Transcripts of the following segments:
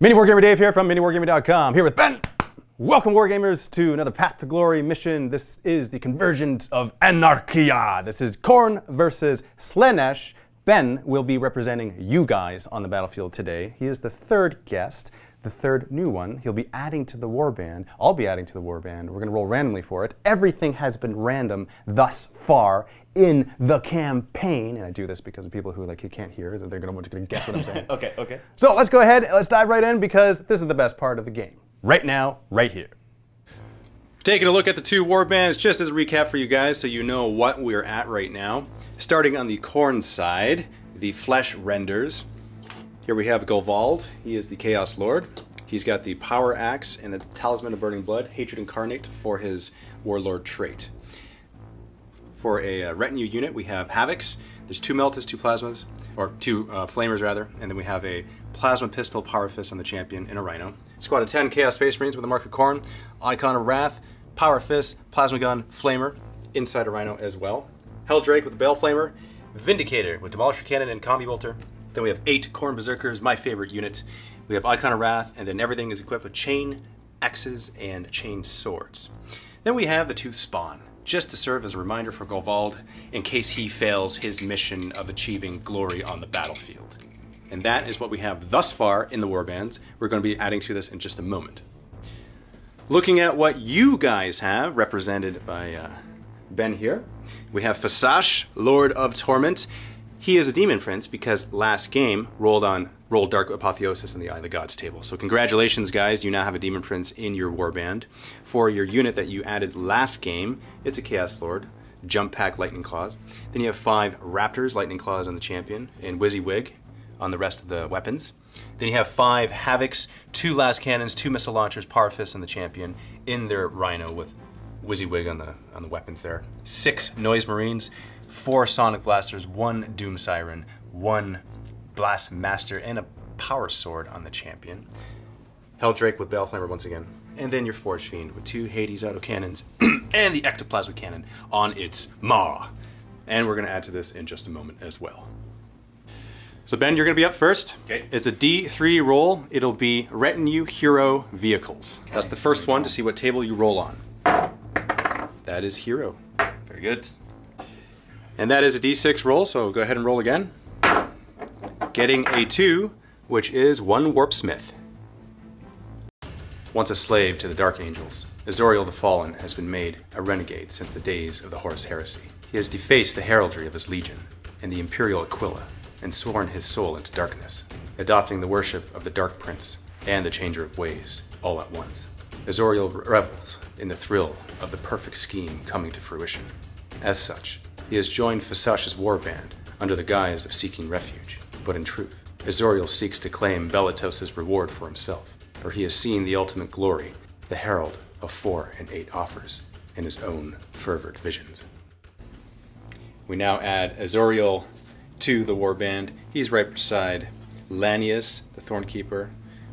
MiniWarGamer Dave here from MiniWarGaming.com, here with Ben. Welcome, Wargamers, to another Path to Glory mission. This is the Convergence of Anarchea. This is Khorne versus Slaanesh. Ben will be representing you guys on the battlefield today. He is the third guest, the third new one. He'll be adding to the warband. I'll be adding to the warband. We're going to roll randomly for it. Everything has been random thus far in the campaign, and I do this because of people who you can't hear, so they're going to guess what I'm saying. Okay. So let's go ahead, let's dive right in because this is the best part of the game. Right now, right here. Taking a look at the two warbands, just as a recap for you guys so you know what we're at right now. Starting on the Khorne side, the flesh renders. Here we have Gul Vald. He is the Chaos Lord. He's got the Power Axe and the Talisman of Burning Blood, Hatred Incarnate for his Warlord trait. For a retinue unit, we have Havocs. There's two Meltas, two Plasmas, or two Flamers rather, and then we have a Plasma Pistol, Power Fist on the Champion, and a Rhino. Squad of 10 Chaos Space Marines with the Mark of Khorne, Icon of Wrath, Power Fist, Plasma Gun, Flamer, inside a Rhino as well. Heldrake with the Bale Flamer, Vindicator with Demolisher Cannon and Combi Bolter. Then we have 8 Khorne Berserkers, my favorite unit. We have Icon of Wrath, and then everything is equipped with chain axes and chain swords. Then we have the 2 Spawn, just to serve as a reminder for Gul Vald in case he fails his mission of achieving glory on the battlefield. And that is what we have thus far in the warbands. We're going to be adding to this in just a moment. Looking at what you guys have, represented by Ben here, we have Fickle, Lord of Torment. He is a Demon Prince because last game rolled Dark Apotheosis in the Eye of the Gods table. So congratulations, guys. You now have a Demon Prince in your warband. For your unit that you added last game, it's a Chaos Lord, Jump Pack Lightning Claws. Then you have 5 Raptors, Lightning Claws on the Champion, and WYSIWYG on the rest of the weapons. Then you have 5 Havocs, 2 Las Cannons, 2 Missile Launchers, Power Fists on the Champion, in their Rhino with WYSIWYG on the weapons there. 6 Noise Marines, 4 Sonic Blasters, 1 Doom Siren, 1 Blast Master, and a Power Sword on the Champion. Heldrake with Bale Flamer once again. And then your Forge Fiend with 2 Hades Autocannons and the Ectoplasma Cannon on its maw. And we're going to add to this in just a moment as well. So Ben, you're going to be up first. Okay. It's a D3 roll. It'll be Retinue Hero Vehicles. Okay. That's the first one to see what table you roll on. That is Hero. Very good. And that is a D6 roll, so go ahead and roll again. Getting a 2, which is 1 Warp Smith. Once a slave to the Dark Angels, Azoriel the Fallen has been made a renegade since the days of the Horus Heresy. He has defaced the heraldry of his legion and the Imperial Aquila and sworn his soul into darkness, adopting the worship of the Dark Prince and the Changer of Ways all at once. Azoriel revels in the thrill of the perfect scheme coming to fruition. As such, he has joined Fickle's warband under the guise of seeking refuge. But in truth, Azoriel seeks to claim Belatos' reward for himself, for he has seen the ultimate glory the Herald of 4 and 8 offers in his own fervent visions. We now add Azoriel to the warband. He's right beside Lanius, the Thornkeeper.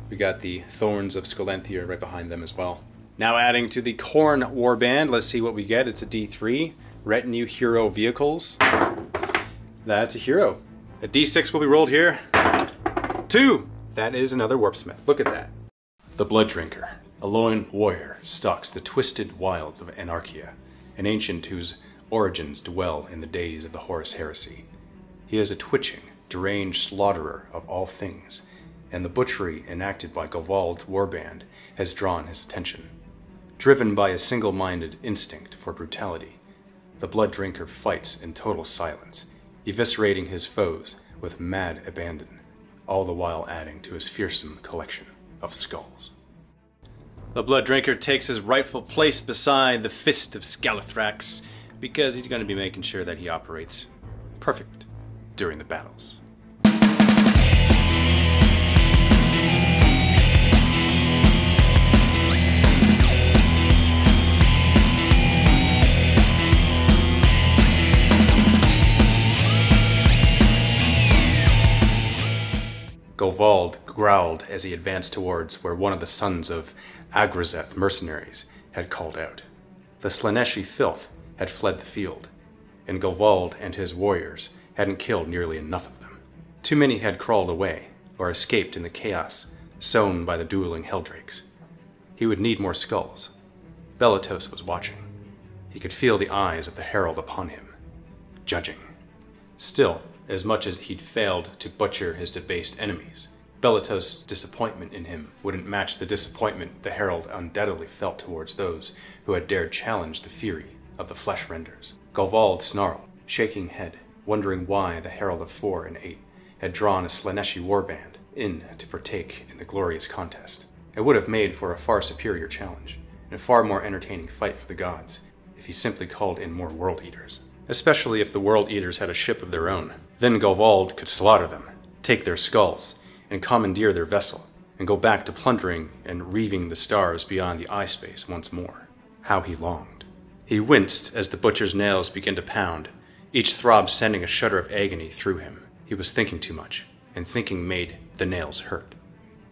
We got the Thorns of Scalenthia right behind them as well. Now adding to the Khorne warband, let's see what we get. It's a D3, Retinue Hero Vehicles. That's a hero. A D6 will be rolled here. 2! That is another Warpsmith. Look at that. The Blood Drinker, a lone warrior, stalks the twisted wilds of Anarchea, an ancient whose origins dwell in the days of the Horus Heresy. He is a twitching, deranged slaughterer of all things, and the butchery enacted by Gul Vald's warband has drawn his attention. Driven by a single-minded instinct for brutality, the Blood Drinker fights in total silence, eviscerating his foes with mad abandon, all the while adding to his fearsome collection of skulls. The Blood Drinker takes his rightful place beside the Fist of Thrax because he's going to be making sure that he operates perfect during the battles. Gul Vald growled as he advanced towards where one of the Sons of Agrazeth mercenaries had called out. The Slaaneshi filth had fled the field, and Gul Vald and his warriors hadn't killed nearly enough of them. Too many had crawled away, or escaped in the chaos sewn by the dueling heldrakes. He would need more skulls. Belatos was watching. He could feel the eyes of the Herald upon him, judging. Still, as much as he'd failed to butcher his debased enemies, Belatos' disappointment in him wouldn't match the disappointment the Herald undoubtedly felt towards those who had dared challenge the fury of the flesh renders. Gul Vald snarled, shaking head, wondering why the Herald of 4 and 8 had drawn a Slaaneshi warband in to partake in the glorious contest. It would have made for a far superior challenge, and a far more entertaining fight for the gods, if he simply called in more World Eaters. Especially if the World Eaters had a ship of their own. Then Gul Vald could slaughter them, take their skulls, and commandeer their vessel, and go back to plundering and reaving the stars beyond the eye space once more. How he longed. He winced as the butcher's nails began to pound, each throb sending a shudder of agony through him. He was thinking too much, and thinking made the nails hurt.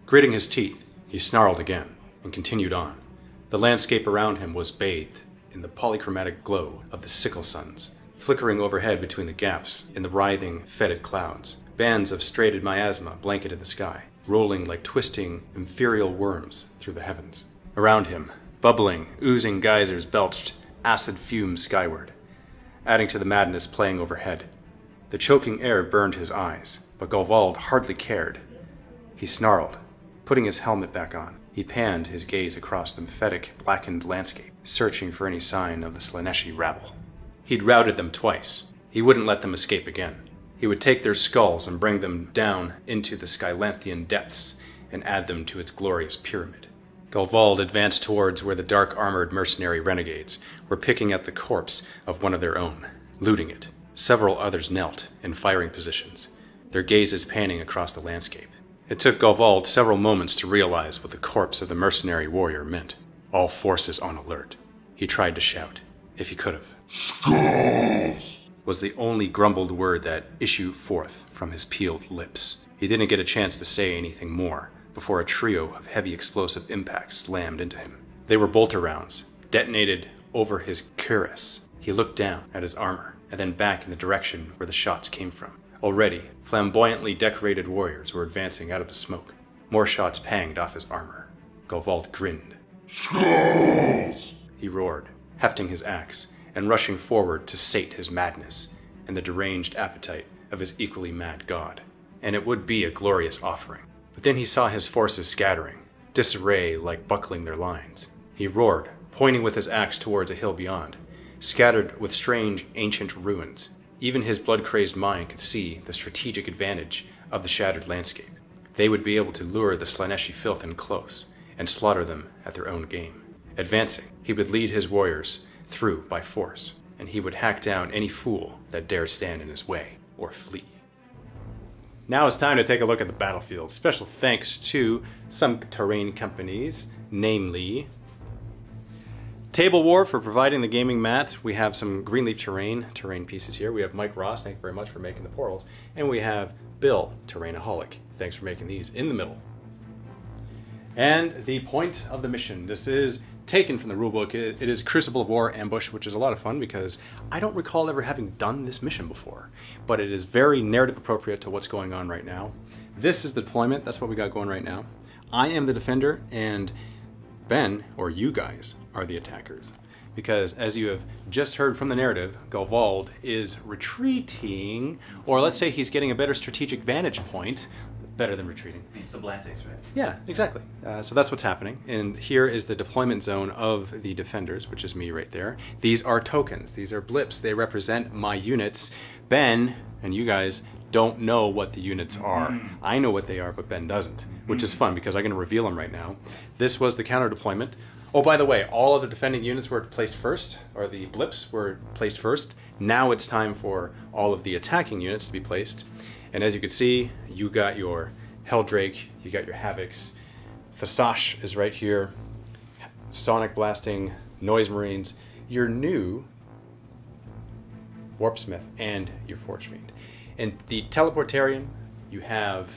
Gritting his teeth, he snarled again, and continued on. The landscape around him was bathed in the polychromatic glow of the sickle suns, flickering overhead between the gaps in the writhing, fetid clouds. Bands of striated miasma blanketed the sky, rolling like twisting, imperial worms through the heavens. Around him, bubbling, oozing geysers belched acid fumes skyward, adding to the madness playing overhead. The choking air burned his eyes, but Gul Vald hardly cared. He snarled, putting his helmet back on. He panned his gaze across the mephitic, blackened landscape, searching for any sign of the Slaaneshi rabble. He'd routed them twice. He wouldn't let them escape again. He would take their skulls and bring them down into the Skylanthian depths and add them to its glorious pyramid. Gul Vald advanced towards where the dark-armored mercenary renegades were picking at the corpse of one of their own, looting it. Several others knelt in firing positions, their gazes panning across the landscape. It took Gul Vald several moments to realize what the corpse of the mercenary warrior meant. All forces on alert. He tried to shout, if he could have. Skulls! Was the only grumbled word that issued forth from his peeled lips. He didn't get a chance to say anything more before a trio of heavy explosive impacts slammed into him. They were bolter rounds, detonated over his cuirass. He looked down at his armor, and then back in the direction where the shots came from. Already, flamboyantly decorated warriors were advancing out of the smoke. More shots panged off his armor. Gul Vald grinned. Skulls! He roared, hefting his axe, and rushing forward to sate his madness and the deranged appetite of his equally mad god. And it would be a glorious offering. But then he saw his forces scattering, disarray like buckling their lines. He roared, pointing with his axe towards a hill beyond, scattered with strange ancient ruins. Even his blood-crazed mind could see the strategic advantage of the shattered landscape. They would be able to lure the Slaaneshi filth in close and slaughter them at their own game. Advancing, he would lead his warriors through by force, and he would hack down any fool that dared stand in his way or flee. Now it's time to take a look at the battlefield. Special thanks to some terrain companies, namely Table War for providing the gaming mat. We have some Greenleaf terrain pieces here. We have Mike Ross, thank you very much for making the portals. And we have Bill, Terrainaholic. Thanks for making these in the middle. And the point of the mission. This is taken from the rulebook. It is Crucible of War Ambush, which is a lot of fun because I don't recall ever having done this mission before. But it is very narrative appropriate to what's going on right now. This is the deployment. That's what we got going right now. I am the defender, and Ben, or you guys, are the attackers. Because as you have just heard from the narrative, Gul Vald is retreating, or let's say he's getting a better strategic vantage point. Better than retreating. It's Sublantics, right? Yeah, exactly. So that's what's happening. And here is the deployment zone of the defenders, which is me right there. These are tokens. These are blips. They represent my units. Ben and you guys don't know what the units are. I know what they are, but Ben doesn't, which is fun because I'm going to reveal them right now. This was the counter deployment. Oh, by the way, all of the defending units were placed first, or the blips were placed first. Now it's time for all of the attacking units to be placed. And as you can see, you got your Heldrake, you got your Havocs. Thasash is right here. Sonic Blasting, Noise Marines, your new Warpsmith, and your Forge Fiend. And the Teleportarian, you have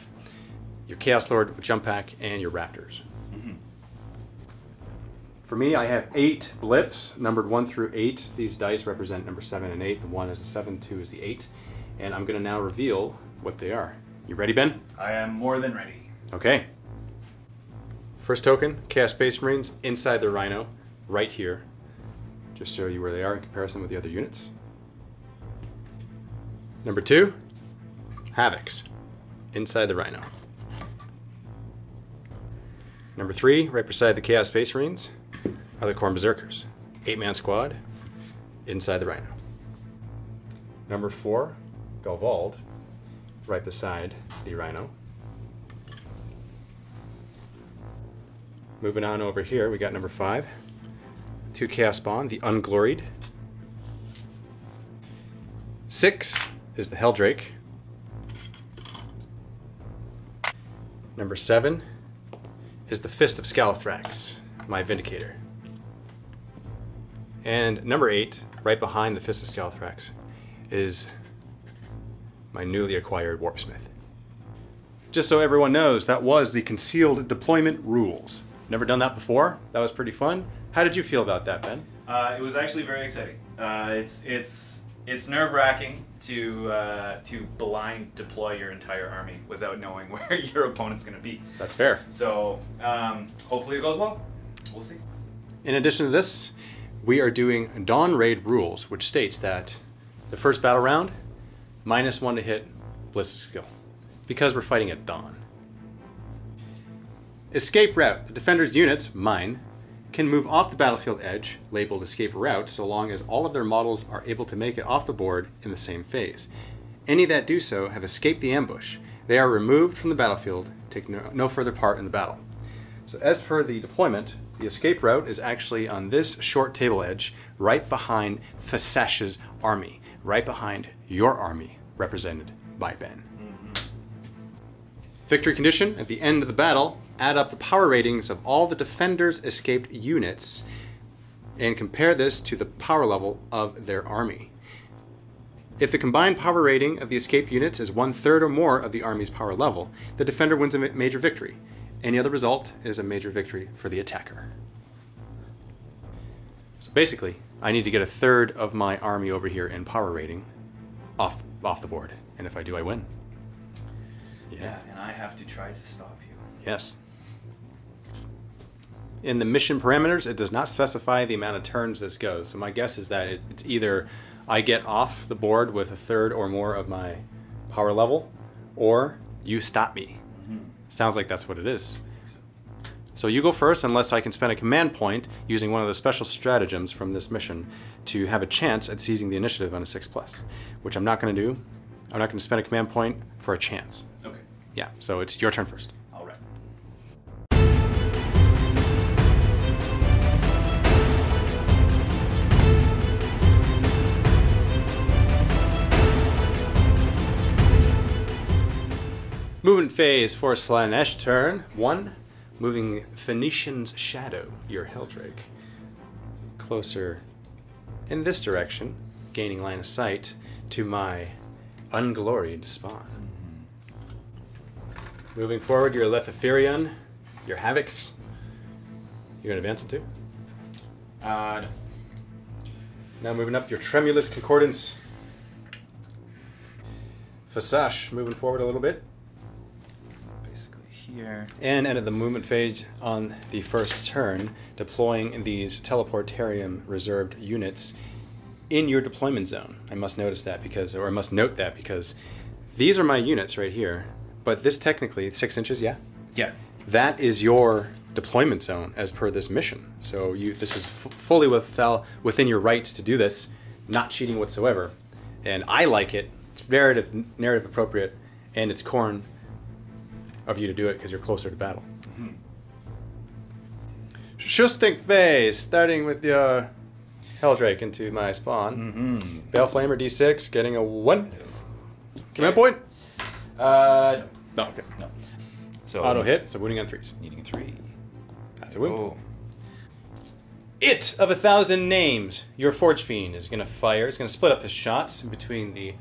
your Chaos Lord with Jump Pack and your Raptors. For me, I have 8 blips, numbered 1 through 8. These dice represent number 7 and 8. The 1 is the 7, 2 is the 8. And I'm going to now reveal what they are. You ready, Ben? I am more than ready. Okay. First token, Chaos Space Marines inside the Rhino, right here. Just show you where they are in comparison with the other units. Number 2, Havocs, inside the Rhino. Number 3, right beside the Chaos Space Marines, are the Khorne Berserkers. 8-man squad, inside the Rhino. Number 4, Gul Vald, right beside the Rhino. Moving on over here, we got number 5, 2 Chaos Spawn, the Ungloried. 6 is the Heldrake. Number 7 is the Fist of Thrax, my Vindicator. And number 8, right behind the Fist of Thrax, is my newly acquired Warpsmith. Just so everyone knows, that was the concealed deployment rules. Never done that before. That was pretty fun. How did you feel about that, Ben? It was actually very exciting. It's nerve-wracking to blind deploy your entire army without knowing where your opponent's going to be. That's fair. So hopefully it goes well. We'll see. In addition to this, we are doing Dawn Raid rules, which states that the first battle round, -1 to hit ballistic skill, because we're fighting at dawn. Escape route. The defender's units, mine, can move off the battlefield edge, labeled escape route, so long as all of their models are able to make it off the board in the same phase. Any that do so have escaped the ambush. They are removed from the battlefield, take no further part in the battle. So as per the deployment, the escape route is actually on this short table edge, right behind Fasesh's army, right behind your army, represented by Ben. Victory condition: at the end of the battle, add up the power ratings of all the defenders' escaped units and compare this to the power level of their army. If the combined power rating of the escaped units is 1/3 or more of the army's power level, the defender wins a major victory. Any other result is a major victory for the attacker. So basically, I need to get 1/3 of my army over here in power rating off the board. And if I do, I win. Yeah, and I have to try to stop you. Yes. In the mission parameters, it does not specify the amount of turns this goes. So my guess is that it's either I get off the board with 1/3 or more of my power level, or you stop me. Sounds like that's what it is. So you go first, unless I can spend a command point using one of the special stratagems from this mission to have a chance at seizing the initiative on a 6+, which I'm not going to do. I'm not going to spend a command point for a chance. Okay. Yeah, so it's your turn first. All right. Movement phase for Slaanesh turn 1. Moving Phoenician's Shadow, your Heldrake, closer in this direction, gaining line of sight to my ungloried spawn. Moving forward, your Lethetherion, your Havocs. You're going to advance it too? No. Now moving up, your Tremulous Concordance. Fasash, moving forward a little bit. Basically here. And end of the movement phase on the first turn, deploying these Teleportarium reserved units in your deployment zone. I must note that because these are my units right here, but this technically 6 inches, yeah? Yeah. That is your deployment zone as per this mission. So this is fully within your rights to do this, not cheating whatsoever. And I like it. It's narrative appropriate, and it's Khorne of you to do it because you're closer to battle. Shusting phase, starting with your Heldrake into my spawn. Baleflamer D6, getting a 1. Command point? No, okay. No. So Auto hit, so wounding on 3s. Needing a 3. That's a wound. Oh. It of 1,000 names. Your Forge Fiend is going to fire. It's going to split up his shots in between the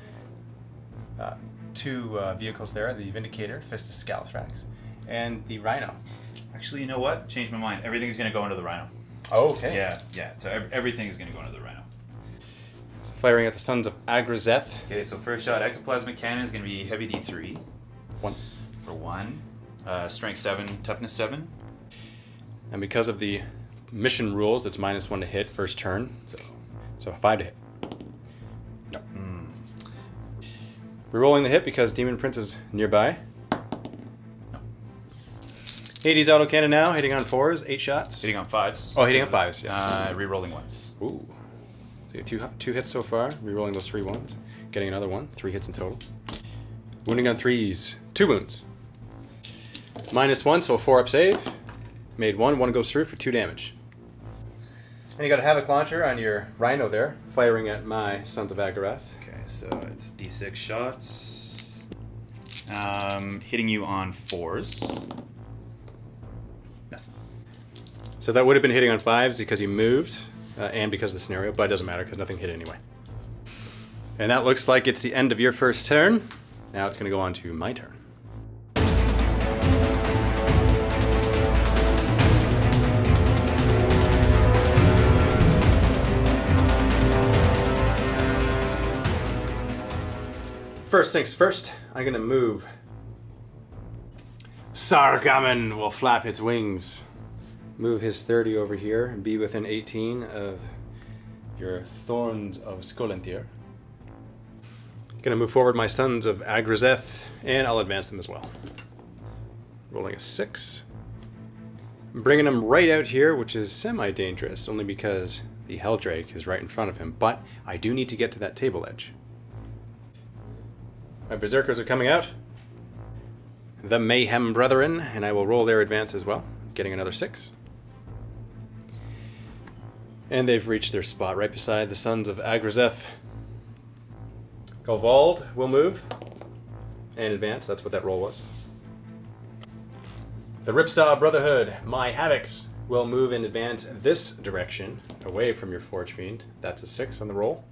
2 vehicles there, the Vindicator, Fist of Thrax, and the Rhino. Actually, you know what? Changed my mind. Everything's going to go into the Rhino. Oh, okay. Yeah. So everything is going to go into the Rhino. So firing at the Sons of Agrazeth. Okay, so first shot, ectoplasmic cannon is going to be heavy D3. 1. For 1. Strength 7, toughness 7. And because of the mission rules, it's -1 to hit first turn. So 5 to hit. No. Rerolling the hit because Demon Prince is nearby. No. Hades autocannon now, hitting on 4s, 8 shots. Hitting on 5s. Oh, hitting on 5s, yes. Rerolling once. Ooh. So you get two hits so far, rerolling those 3 ones. Getting another one, 3 hits in total. Wounding on 3s, 2 wounds. -1, so a 4-up save. Made 1 goes through for 2 damage. And you got a Havoc Launcher on your Rhino there, firing at my Sons of Agrazeth. Okay, so it's D6 shots. Hitting you on 4s. Nothing. So that would have been hitting on 5s because he moved, and because of the scenario, but it doesn't matter because nothing hit anyway. And that looks like it's the end of your first turn. Now it's going to go on to my turn. First things first, I'm going to move. Sargaman will flap its wings. Move his 30 over here and be within 18 of your Thorns of Skolenthyr. Going to move forward my Sons of Agrazeth, and I'll advance them as well. Rolling a 6. I'm bringing him right out here, which is semi-dangerous, only because the Heldrake is right in front of him, but I do need to get to that table edge. My Berserkers are coming out. The Mayhem Brethren, and I will roll their advance as well, getting another 6. And they've reached their spot right beside the Sons of Agrazeth. Gul Vald will move and advance. That's what that roll was. The Ripsaw Brotherhood, my Havocs, will move and advance this direction, away from your Forge Fiend. That's a 6 on the roll.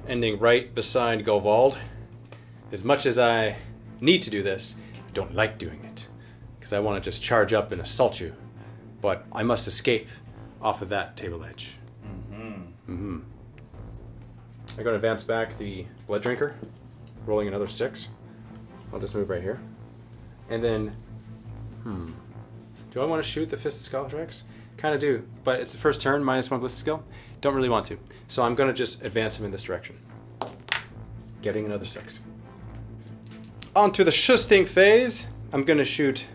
Ending right beside Gul Vald. As much as I need to do this, I don't like doing it, because I want to just charge up and assault you. But I must escape off of that table edge. I'm going to advance back the Blood Drinker, rolling another 6. I'll just move right here. And then, do I want to shoot the Fist of Thrax? Kind of do, but it's the first turn, -1 ballistic skill. Don't really want to. So I'm going to just advance him in this direction. Getting another 6. On to the shusting phase. I'm going to shoot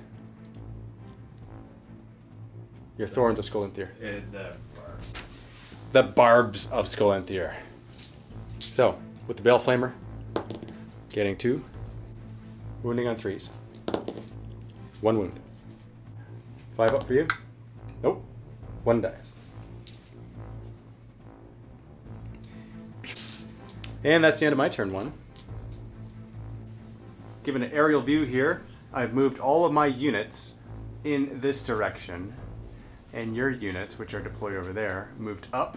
your Thorns of Skolenthyr. The Barbs of Skolenthyr. So, with the Bale Flamer, getting 2. Wounding on 3s. 1 wound. 5 up for you. Nope. 1 dies. And that's the end of my turn 1. Given an aerial view here, I've moved all of my units in this direction, and your units, which are deployed over there, moved up,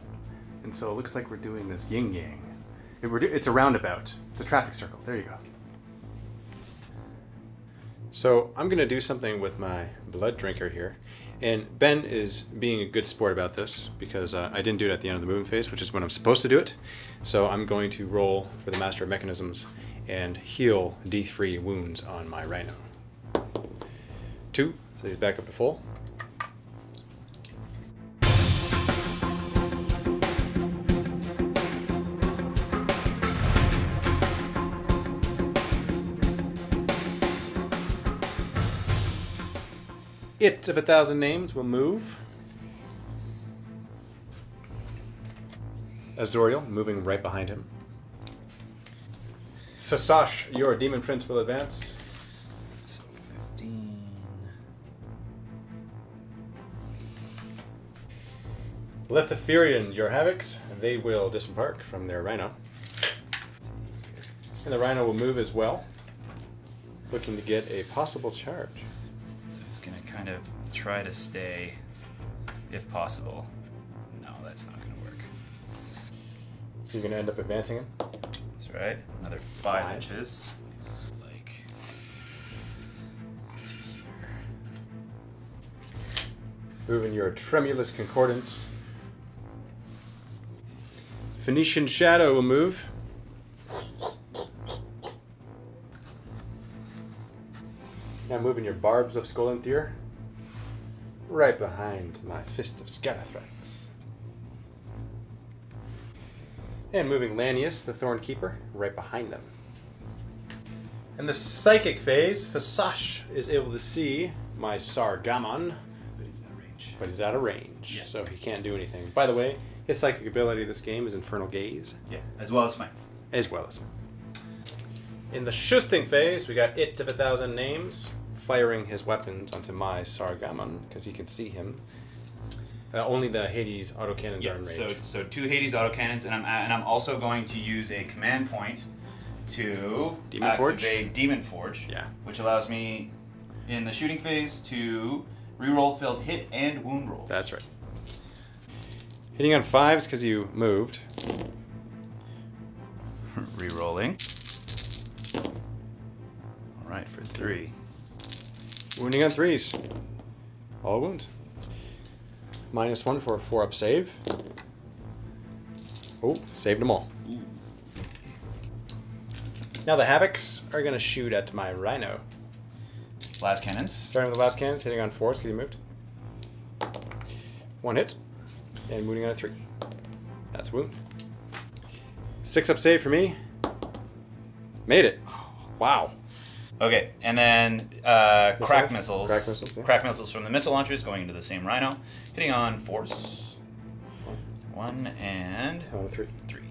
and so it looks like we're doing this yin-yang. It's a roundabout. It's a traffic circle. There you go. So I'm going to do something with my Blood Drinker here, and Ben is being a good sport about this, because I didn't do it at the end of the movement phase, which is when I'm supposed to do it. So I'm going to roll for the Master of Mechanisms and heal D3 wounds on my Rhino. 2, so he's back up to full. It of 1,000 names will move. Azoriel moving right behind him. Fasash, your Demon Prince, will advance. So 15. Lithiferian, your Havocs, they will disembark from their Rhino. And the Rhino will move as well, looking to get a possible charge. So it's going to kind of try to stay, if possible. No, that's not going to work. So you're going to end up advancing him? That's right. Another 5 inches. Like here. Moving your Tremulous Concordance. Phoenician Shadow will move. Now moving your Barbs of Skolenthyr. right behind my Fist of Thrax. And moving Lanius, the Thorn Keeper, right behind them. In the Psychic phase, Fasash is able to see my Sargamon, but he's out of range, so he can't do anything. By the way, his psychic ability this game is Infernal Gaze. Yeah, as well as Smite. As well as. In the Shusting phase, we got It of 1,000 Names, firing his weapons onto my Sargamon, because he can see him. Only the Hades autocannons are in range. So 2 Hades autocannons, and I'm also going to use a command point to activate Demon Forge, which allows me in the shooting phase to reroll failed hit and wound rolls. That's right. Hitting on 5s because you moved. Rerolling. All right, for 3. Wounding on 3s. All wounds. -1 for a 4-up save. Oh, saved them all. Ooh. Now the Havocs are going to shoot at my Rhino. Last cannons. Starting with the last cannons, hitting on 4s because he moved. 1 hit. And wounding on a 3. That's a wound. 6-up save for me. Made it. Wow. Okay, and then crack missiles. Crack missiles from the missile launchers going into the same Rhino. Hitting on 4s. 1 and 3. 3.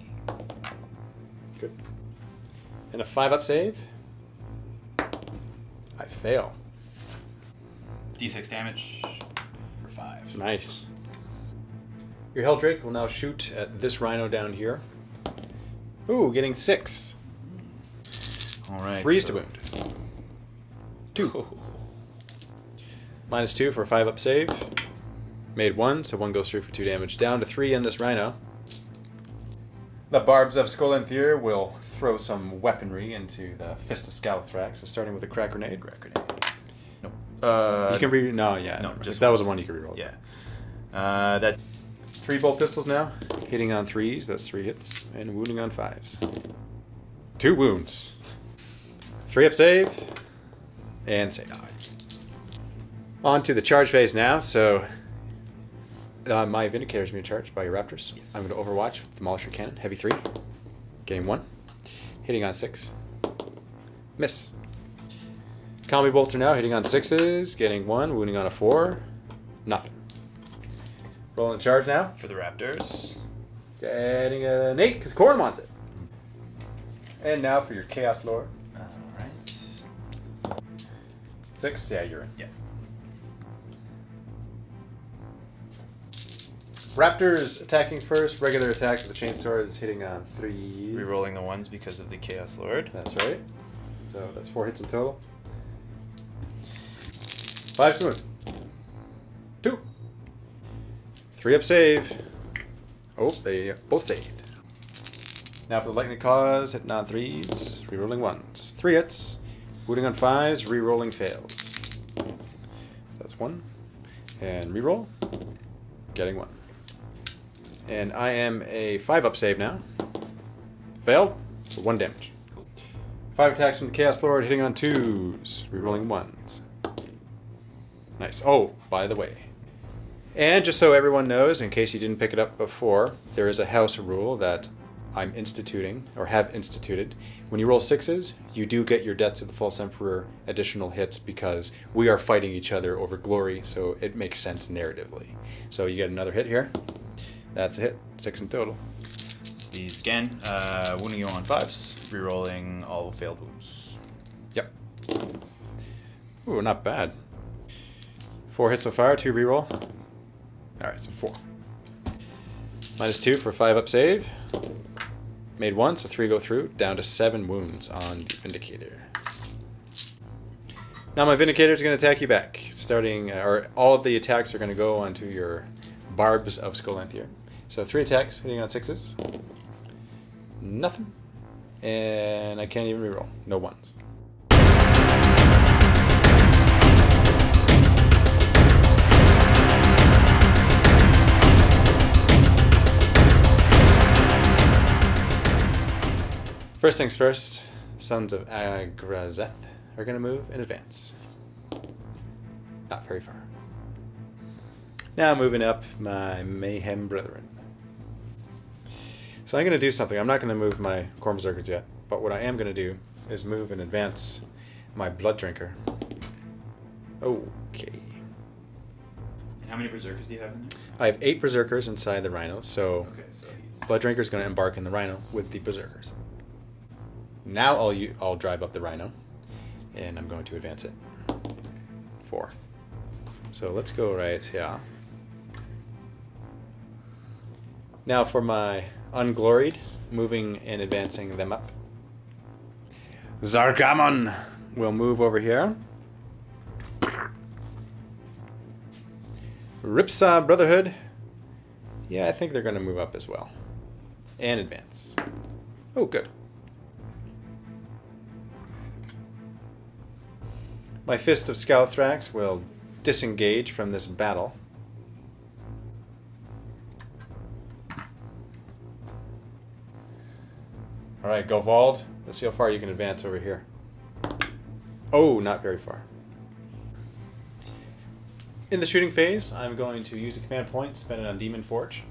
Good. And a 5-up save. I fail. D6 damage for 5. Nice. Your Heldrake will now shoot at this Rhino down here. Ooh, getting 6. All right. 3s to wound. 2. -2 for a 5-up save. Made 1, so 1 goes through for 2 damage. Down to 3 in this Rhino. The Barbs of Skolenthier will throw some weaponry into the Fist of Thrax. So starting with a crack grenade. Crack grenade. Nope. You can re no, just that was the one you could reroll. Yeah. That's 3 bolt pistols now. Hitting on 3s, that's 3 hits, and wounding on 5s. 2 wounds. 3-up save, and save. On to the charge phase now. So my Vindicator is being charged by your Raptors. Yes. I'm going to Overwatch with Demolisher Cannon, heavy 3, getting 1, hitting on 6, miss. Combi Bolter now, hitting on 6s, getting 1, wounding on a 4, nothing. Rolling charge now. for the Raptors. Getting an 8 because Khorne wants it. And now for your Chaos Lord. All right. 6, yeah, you're in. Yeah. Raptors attacking first. Regular attack with the Chainsword is hitting on 3. Rerolling the 1s because of the Chaos Lord. That's right. So that's 4 hits in total. 5 to wound. 2. 3-up save. Oh, they both saved. Now for the Lightning Cause, hitting on 3s, rerolling 1s. 3 hits, wounding on 5s, rerolling fails. That's 1. And reroll, getting 1. And I am a 5-up save now. Failed, for 1 damage. 5 attacks from the Chaos Lord, hitting on 2s, rerolling 1s. Nice. Oh, by the way. And just so everyone knows, in case you didn't pick it up before, there is a house rule that I'm instituting, or have instituted. When you roll 6s, you do get your Death to the False Emperor additional hits because we are fighting each other over glory, so it makes sense narratively. So you get another hit here. That's a hit. 6 in total. These again, wounding you on 5s, rerolling all failed wounds. Yep. Ooh, not bad. 4 hits so far, 2 reroll. Alright, so 4. -2 for a 5-up save. Made 1, so 3 go through. Down to 7 wounds on the Vindicator. Now my Vindicator is going to attack you back. Starting, or all of the attacks are going to go onto your Barbs of Skolenthier. So 3 attacks, hitting on 6s. Nothing. And I can't even reroll. No 1s. First things first, Sons of Agrazeth are going to move in advance. Not very far. Now moving up my Mayhem Brethren. So I'm going to do something. I'm not going to move my Khorne Berserkers yet, but what I am going to do is move and advance my Blood Drinker. Okay. And how many Berserkers do you have in there? I have 8 Berserkers inside the Rhino, so, okay, so Blood Drinker is going to embark in the Rhino with the Berserkers. Now I'll drive up the Rhino, and I'm going to advance it. 4. So let's go right here. Now for my Ungloried, moving and advancing them up. Zargamon will move over here. Ripsaw Brotherhood. Yeah, I think they're going to move up as well. And advance. Oh, good. My Fist of Scout Thrax will disengage from this battle. Alright, Gul Vald. Let's see how far you can advance over here. Oh, not very far. In the shooting phase, I'm going to use a command point, spend it on Demon Forge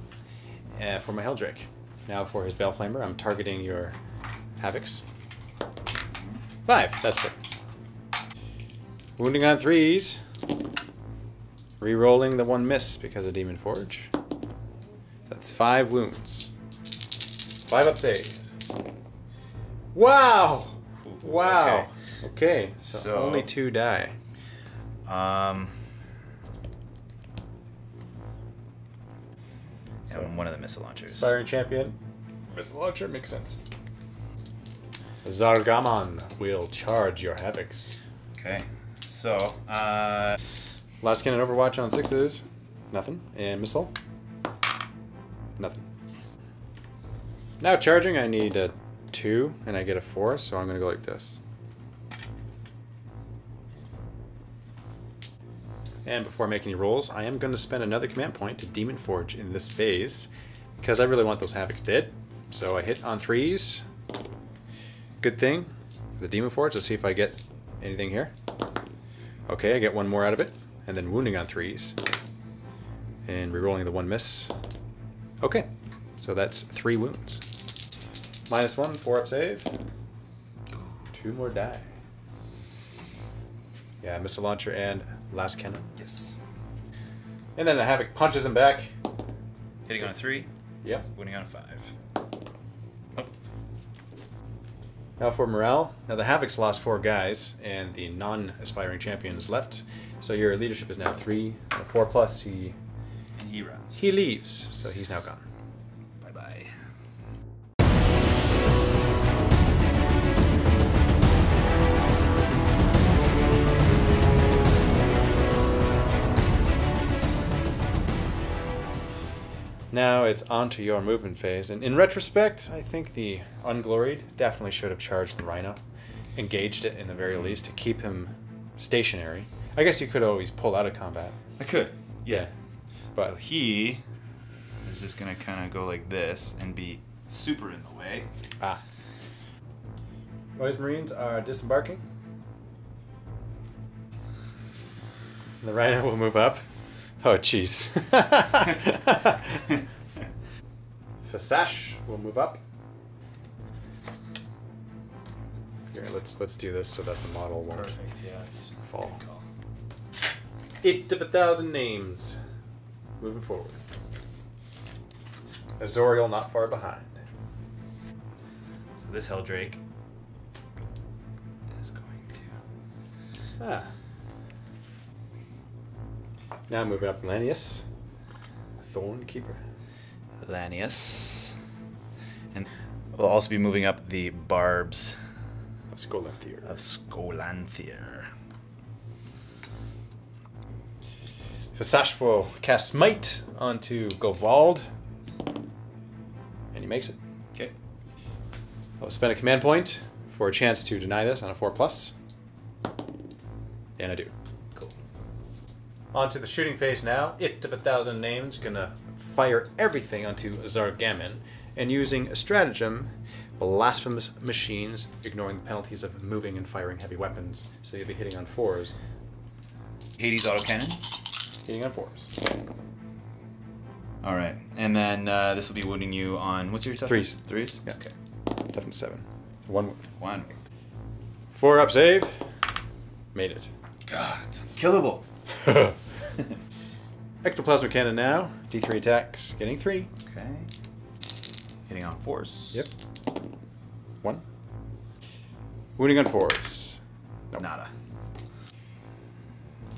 for my Heldrake. Now for his Baleflamer, I'm targeting your Havocs. 5, that's perfect. Wounding on 3s. Rerolling the 1 miss because of Demon Forge. That's 5 wounds. 5 up saves. Wow! Wow. Okay. So only 2 die. And one of the missile launchers. Aspiring Champion. Missile Launcher makes sense. Zargamon will charge your Havocs. Okay. So, Last cannon Overwatch on 6s. Nothing. And missile. Nothing. Now charging, I need a 2, and I get a 4, so I'm going to go like this. And before making any rolls, I am going to spend another command point to Demon Forge in this phase, because I really want those Havocs dead. So I hit on 3s. Good thing. The Demon Forge, let's see if I get anything here. Okay, I get 1 more out of it. And then wounding on 3s. And rerolling the 1 miss. Okay, so that's 3 wounds. -1, 4 up save. 2 more die. Yeah, Missile Launcher and last cannon. yes. And then the Havoc punches him back. Hitting on a 3. Yep. Winning on a 5. Now for morale. Now the Havoc's lost 4 guys, and the non-aspiring champion is left. So your leadership is now 3. 4+, And he runs. he leaves, so he's now gone. Bye-bye. Now it's on to your movement phase, and in retrospect, I think the Ungloried definitely should have charged the Rhino, engaged it in the very least to keep him stationary. I guess you could always pull out of combat. I could. Yeah. But So he is just going to kind of go like this and be super in the way. Noise Marines are disembarking. The Rhino will move up. Oh, jeez. Fasash will move up. Here, let's do this so that the model won't Perfect, yeah, it's fall. good call. 8 of 1,000 names. Moving forward. Azoriel not far behind. So this Heldrake is going to... Now moving up Lanius. Thorn Keeper. Lanius. And we'll also be moving up the Barbs Of Skolanthier. of Skolanthier. Fasash will cast Smite onto Gul Vald. And he makes it. Okay. I'll spend a command point for a chance to deny this on a 4+. And I do. Cool. On to the shooting phase now. It of 1,000 names gonna fire everything onto Zargamon, and using a stratagem, blasphemous machines, ignoring the penalties of moving and firing heavy weapons. So you'll be hitting on 4s. Hades autocannon. Hitting on 4s. All right, and then this will be wounding you on what's your toughness? 3s. 3s. Yeah. Okay. Toughness 7. 1 wound. 1. 4 up save. Made it. God, killable. Ectoplasma cannon now. D3 attacks. Getting 3. Okay. Hitting on force. Yep. 1. Wounding on force. Nope. Nada.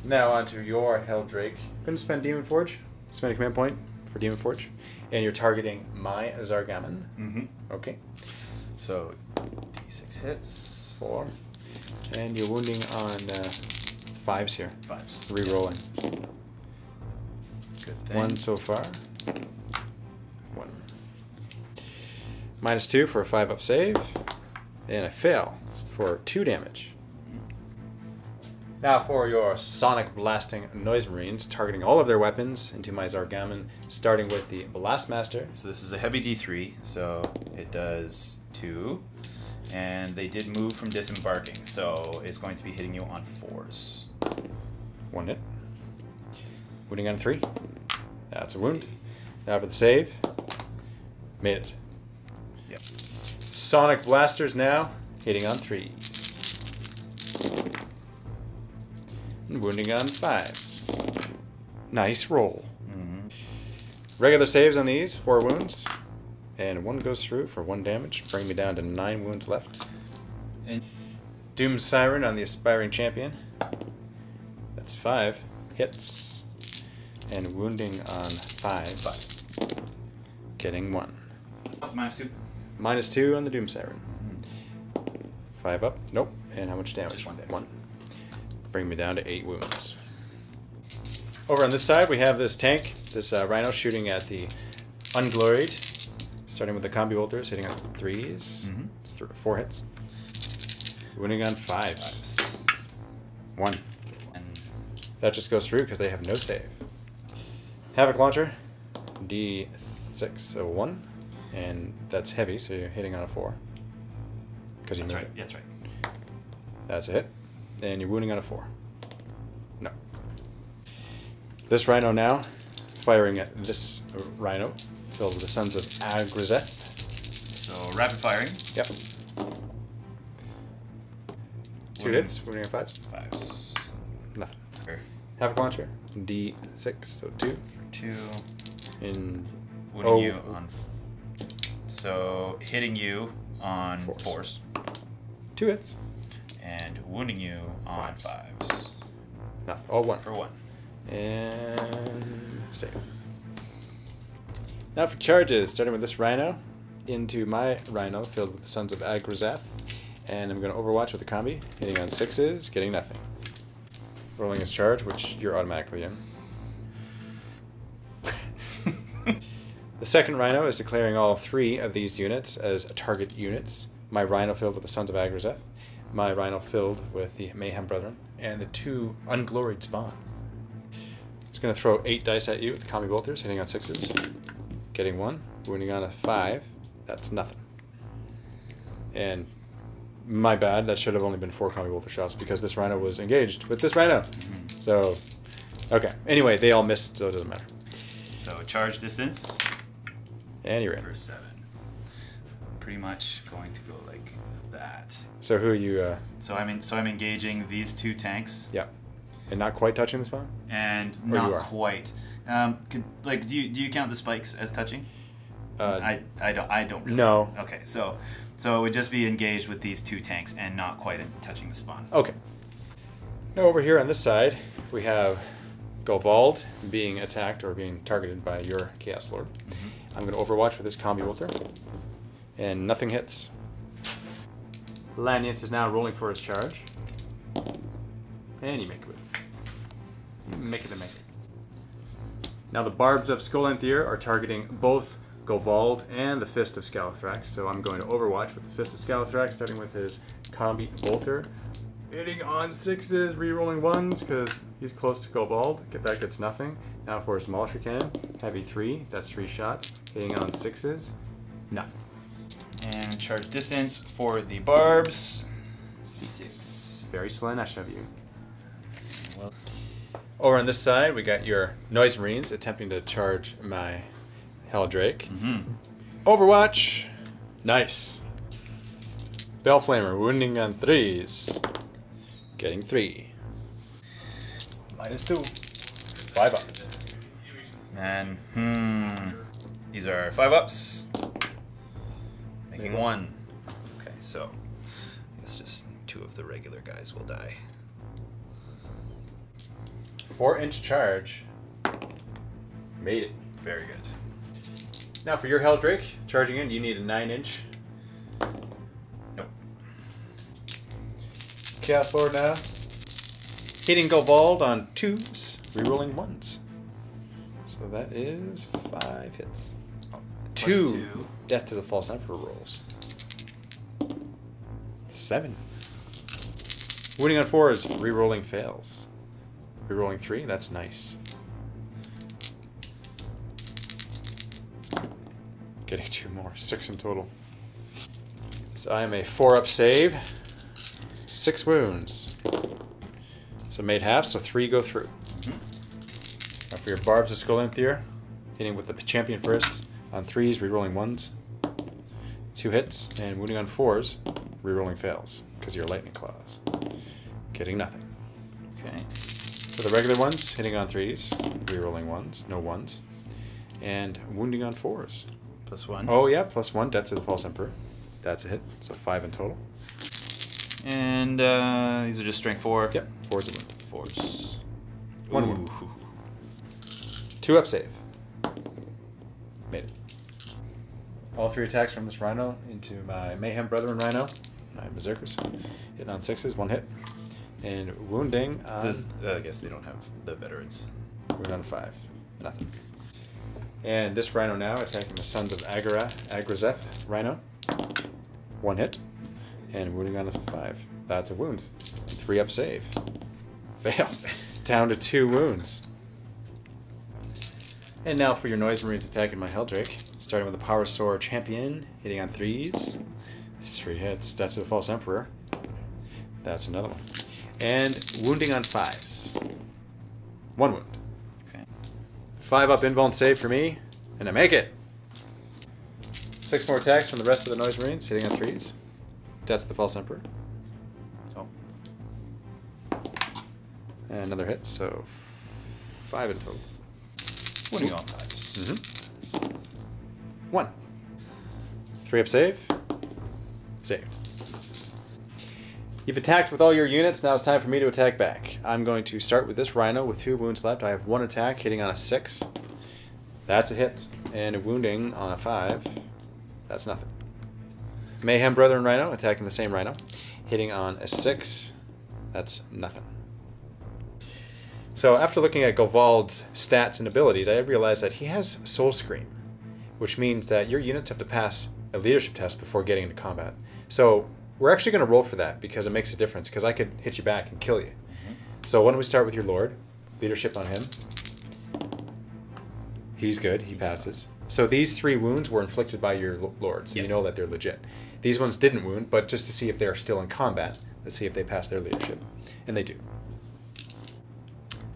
Now onto your Heldrake. Going to spend Demon Forge. Spend a command point for Demon Forge. And you're targeting my Zargaman. Mm-hmm. Okay. So, D6 hits. 4. And you're wounding on 5s here. 5s. Re-rolling. Good thing. 1 so far. 1. -2 for a 5 up save. And I fail for 2 damage. Now for your Sonic Blasting Noise Marines, targeting all of their weapons into my Zargaman, starting with the Blastmaster. So this is a heavy D3, so it does 2. And they did move from disembarking, so it's going to be hitting you on 4s. 1 hit. Wounding on 3. That's a wound. Now for the save. Made it. Yep. Sonic Blasters now, hitting on 3s. And wounding on 5s. Nice roll. Mm-hmm. Regular saves on these, 4 wounds. And 1 goes through for 1 damage, bringing me down to 9 wounds left. And Doom Siren on the Aspiring Champion. That's 5 hits. And wounding on 5s. Getting 1. -2. -2 on the Doom Siren. 5 up. Nope. And how much damage? Just 1 damage. 1. Bring me down to 8 wounds. Over on this side, we have this tank, this Rhino shooting at the Ungloried, starting with the combi bolters, hitting on 3s. Mm-hmm. It's 4 hits. Wounding on 5s. 1. And That just goes through because they have no save. Havoc Launcher, D6, so 1. And that's heavy, so you're hitting on a 4. Because you that's moved right. it. That's right. That's a hit. And you're wounding on a 4. No. This Rhino now, firing at this Rhino, filled with the Sons of Agrazeth. So rapid firing. Yep. 2 hits, wounding on 5s. 5s. Nothing. Sure. Havoc Launcher, D6, so 2. For 2. In Wounding you on. So hitting you on 4s. 4s. 2 hits. And wounding you on 5s. Nothing. All 1. For 1. And save. Now for charges, starting with this Rhino into my Rhino filled with the Sons of Agrazeth. And I'm going to Overwatch with the combi, hitting on 6s, getting nothing. Rolling his charge, which you're automatically in. The second Rhino is declaring all 3 of these units as target units. My Rhino filled with the Sons of Agrazeth, my Rhino filled with the Mayhem Brethren, and the 2 Ungloried Spawn. It's going to throw 8 dice at you with the combi bolters, hitting on 6s, getting 1, wounding on a 5. That's nothing. And my bad, that should have only been 4 combi bolter shots because this Rhino was engaged with this Rhino. Mm-hmm. So, okay. Anyway, they all missed, so it doesn't matter. So charge distance. And you're in. For 7. Pretty much going to go like that. So who are you? So I'm engaging these 2 tanks. Yeah. And not quite touching the spawn? And Or you not are? quite. Do you count the spikes as touching? I don't really. No. Okay, so it would just be engaged with these 2 tanks and not quite touching the spawn. Okay. Now over here on this side, we have Gul Vald being attacked or being targeted by your Chaos Lord. Mm-hmm. I'm going to Overwatch with this combi bolter, and nothing hits. Lanius is now rolling for his charge, and you make it. Make it. Now the Barbs of Skolanthier are targeting both Gul Vald and the Fist of Scalathrax, so I'm going to Overwatch with the Fist of Scalathrax, starting with his combi bolter, hitting on 6s, re-rolling 1s because he's close to Gul Vald. That gets nothing. Now for his Molotov Cannon, heavy 3, that's 3 shots, hitting on 6s, nothing. And charge distance for the Barbs. 6. Very Slaanesh of you. Well, Over on this side, we got your Noise Marines attempting to charge my Heldrake. Overwatch. Nice. Bellflamer, wounding on 3s. Getting 3. -2. 5 up. And, these are 5 ups. Making 1. Okay, so I guess just 2 of the regular guys will die. 4-inch charge. Made it. Very good. Now for your Heldrake, charging in, you need a 9-inch. Nope. Chaos Lord now. Hitting Gul Vald on 2s, rerolling 1s. So that is 5 hits. Oh, 2 Death to the False Emperor rolls. 7. Wounding on 4s, rerolling fails. Rerolling 3, that's nice. Getting 2 more, 6 in total. So I am a 4-up save. 6 wounds. So made half, so 3 go through. Now for your Barbs of Skullanthier, hitting with the champion first on 3s, rerolling 1s. 2 hits, and wounding on 4s, rerolling fails, because you're Lightning Claws. Getting nothing. Okay. For the regular ones, hitting on 3s, rerolling 1s, no 1s. And wounding on 4s. +1. Oh yeah, +1, Death to the False Emperor. That's a hit, so 5 in total. And these are just strength 4. Yep, 4's a wound. 4s. 1 wound. 2-up save. Made it. All 3 attacks from this Rhino into my Mayhem Brethren Rhino. My Berserkers. Hitting on 6s, 1 hit. And wounding on... I guess they don't have the veterans. Wound on 5. Nothing. And this Rhino now attacking the Sons of Agrazeth Rhino. 1 hit. And wounding on a 5. That's a wound. 3-up save. Failed. Down to 2 wounds. And now for your Noise Marines attacking my Heldrake. Starting with the Power Sword Champion, hitting on 3s. 3 hits. Death to the False Emperor. That's another one. And wounding on 5s. 1 wound. Okay. 5-up invuln save for me, and I make it. 6 more attacks from the rest of the Noise Marines, hitting on 3s. Death to the False Emperor. Oh. And another hit, so 5 in total. Wounding on 5s. 1. 3-up save. Saved. You've attacked with all your units, now it's time for me to attack back. I'm going to start with this Rhino with 2 wounds left. I have 1 attack, hitting on a 6. That's a hit. And a wounding on a 5. That's nothing. Mayhem Brethren Rhino, attacking the same Rhino. Hitting on a 6. That's nothing. So after looking at Gul Vald's stats and abilities, I realized that he has Soul Scream, which means that your units have to pass a leadership test before getting into combat. So we're actually going to roll for that because it makes a difference, because I could hit you back and kill you. So why don't we start with your Lord? Leadership on him. He's good. He passes. So these 3 wounds were inflicted by your Lord, so you know that they're legit. These ones didn't wound, but just to see if they're still in combat, let's see if they pass their leadership. And they do.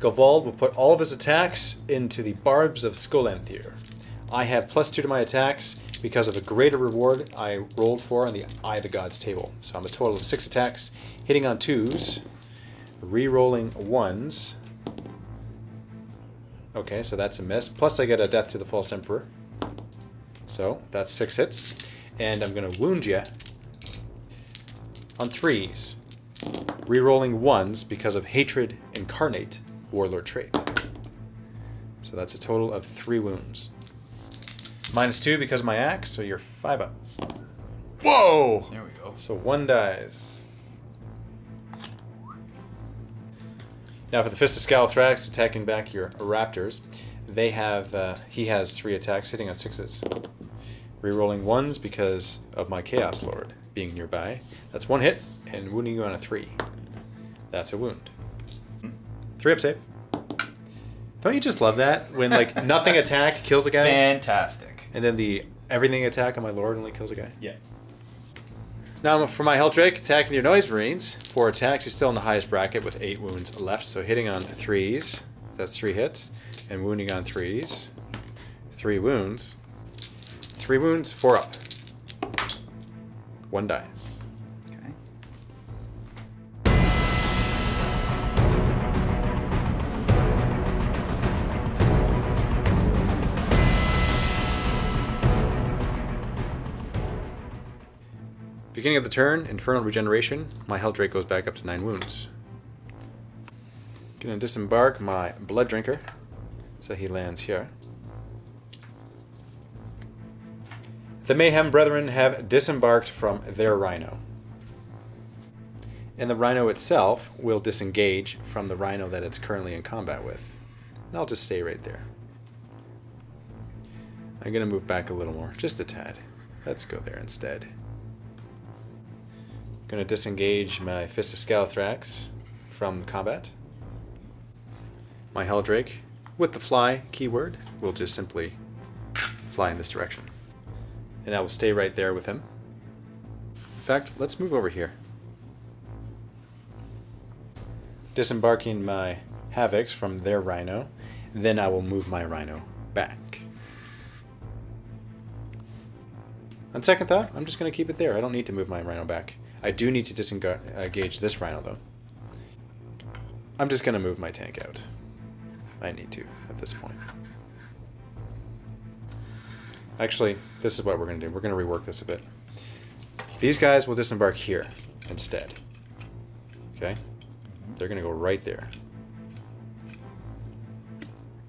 Gul Vald will put all of his attacks into the Barbs of Skullanthier. I have +2 to my attacks because of a greater reward I rolled for on the Eye of the Gods table. So I'm a total of 6 attacks, hitting on 2s, re-rolling 1s. Okay, so that's a miss. Plus I get a Death to the False Emperor. So that's 6 hits. And I'm going to wound you on 3s, re-rolling 1s because of Hatred Incarnate Warlord trait. So that's a total of 3 wounds. -2 because of my axe, so you're 5-up. Whoa! There we go. So 1 dies. Now for the Fist of Thrax attacking back your Raptors, they have he has 3 attacks hitting on 6s. Rerolling 1s because of my Chaos Lord being nearby. That's 1 hit and wounding you on a 3. That's a wound. 3-up save. Don't you just love that when like nothing attack kills a guy? Fantastic. And then the everything attack on my Lord only kills a guy? Yeah. Now for my Heldrake, attacking your Noise Marines. 4 attacks, he's still in the highest bracket with 8 wounds left. So hitting on 3s, that's 3 hits. And wounding on 3s. 3 wounds. 3 wounds, 4 up. 1 dies. Okay. Beginning of the turn, Infernal Regeneration. My Heldrake goes back up to 9 wounds. Gonna disembark my Blood Drinker, so he lands here. The Mayhem Brethren have disembarked from their Rhino. And the Rhino itself will disengage from the Rhino that it's currently in combat with. And I'll just stay right there. I'm gonna move back a little more, just a tad. Let's go there instead. Gonna disengage my Fist of Thrax from combat. My Heldrake, with the fly keyword, will just simply fly in this direction. And I will stay right there with him. In fact, let's move over here. Disembarking my Havocs from their Rhino, then I will move my Rhino back. On second thought, I'm just going to keep it there. I don't need to move my Rhino back. I do need to disengage this Rhino, though. I'm just going to move my tank out. I need to, at this point. Actually, this is what we're going to do. We're going to rework this a bit. These guys will disembark here instead. Okay? They're going to go right there.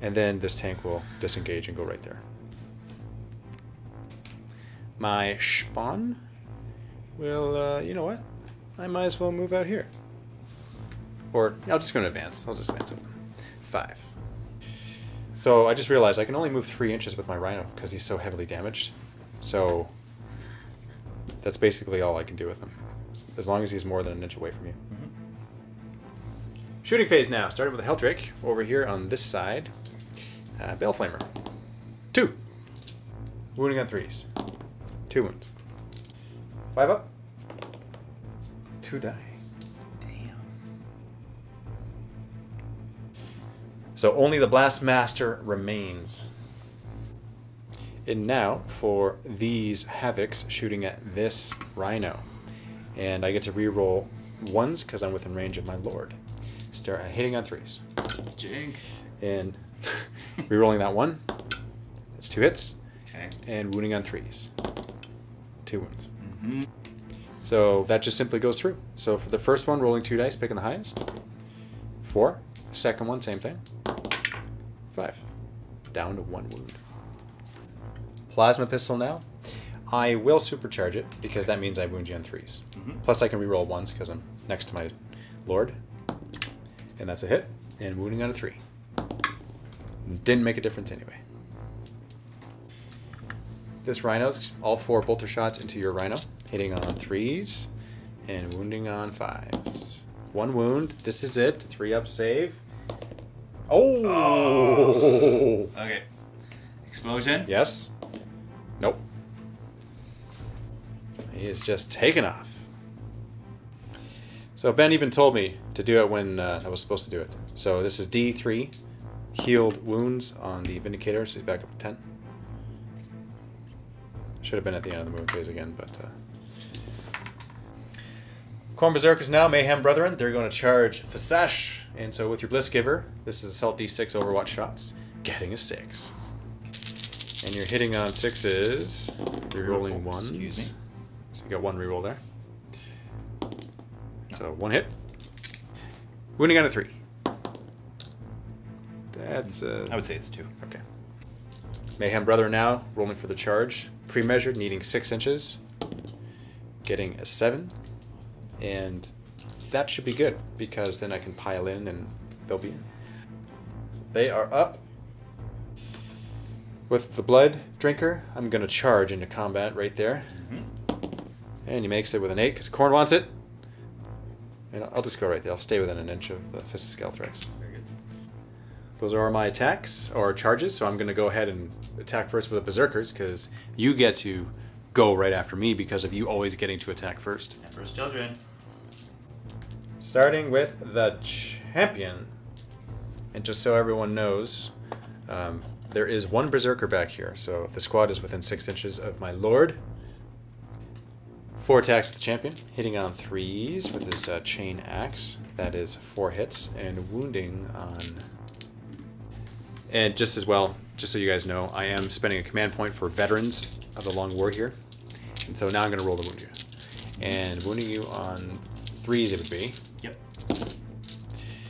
And then this tank will disengage and go right there. My Spawn will, you know what? I might as well move out here. Or, I'm just going to advance. I'll just advance with them. 5. So I just realized I can only move 3 inches with my Rhino because he's so heavily damaged. So that's basically all I can do with him, as long as he's more than an inch away from you. Shooting phase now. Started with a Heldrake over here on this side. Baleflamer. 2. Wounding on 3s. 2 wounds. 5 up. 2 die. So only the Blast Master remains. And now for these Havocs shooting at this Rhino. And I get to reroll 1s because I'm within range of my Lord. Start hitting on 3s. Jink. And rerolling that 1. That's 2 hits. Okay. And wounding on 3s. 2 wounds. So that just simply goes through. So for the first one, rolling 2 dice, picking the highest. 4. Second one, same thing. 5. Down to 1 wound. Plasma Pistol now. I will supercharge it because that means I wound you on 3s. Plus I can reroll 1s because I'm next to my Lord. And that's a hit. And wounding on a 3. Didn't make a difference anyway. This Rhino's all 4 bolter shots into your Rhino. Hitting on 3s and wounding on 5s. 1 wound. This is it. 3 up save. Oh! Okay. Explosion? Yes. Nope. He is just taken off. So Ben even told me to do it when I was supposed to do it. So this is D3. Healed wounds on the Vindicator, so he's back up to 10. Should have been at the end of the moving phase again, but... Khorne Berserkers now, Mayhem Brethren. They're going to charge Fasash. And so with your Bliss Giver, this is Assault D6 Overwatch shots, getting a 6. And you're hitting on 6s, rerolling 1s. Excuse me. So you got 1 reroll there. So 1 hit. Wounding on a 3. That's I would say it's 2. okay. Mayhem Brother now, rolling for the charge. Pre-measured, needing 6 inches. Getting a 7. And that should be good, because then I can pile in and they'll be in. They are up. With the Blood Drinker, I'm going to charge into combat right there. And he makes it with an 8, because Khorne wants it. And I'll just go right there. I'll stay within an inch of the Fist of Thrax. Very good. Those are my attacks, or charges, so I'm going to go ahead and attack first with the Berserkers, because you get to go right after me because of you always getting to attack first. Emperor's Children. Starting with the Champion. And just so everyone knows, there is one berserker back here, so the squad is within 6 inches of my lord. 4 attacks with the champion, hitting on 3s with his chain axe. That is 4 hits, and wounding on... And just as well, just so you guys know, I am spending a command point for veterans of the long war here. And so now I'm going to roll the wound you. And wounding you on 3s it would be. Yep.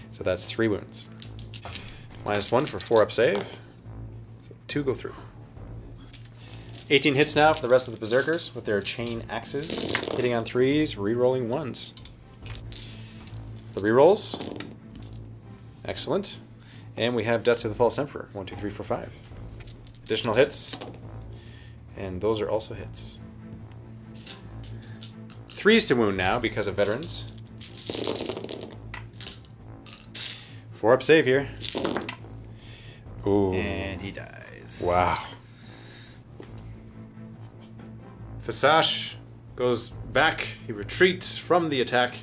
So that's 3 wounds. -1 for 4 up save. So 2 go through. 18 hits now for the rest of the berserkers with their chain axes. Hitting on 3s, re-rolling 1s. The re-rolls. Excellent. And we have Death to the False Emperor. 1, 2, 3, 4, 5. Additional hits. And those are also hits. 3s to wound now because of veterans. 4 up save here. Ooh. And he dies. Wow. Fasash goes back. He retreats from the attack.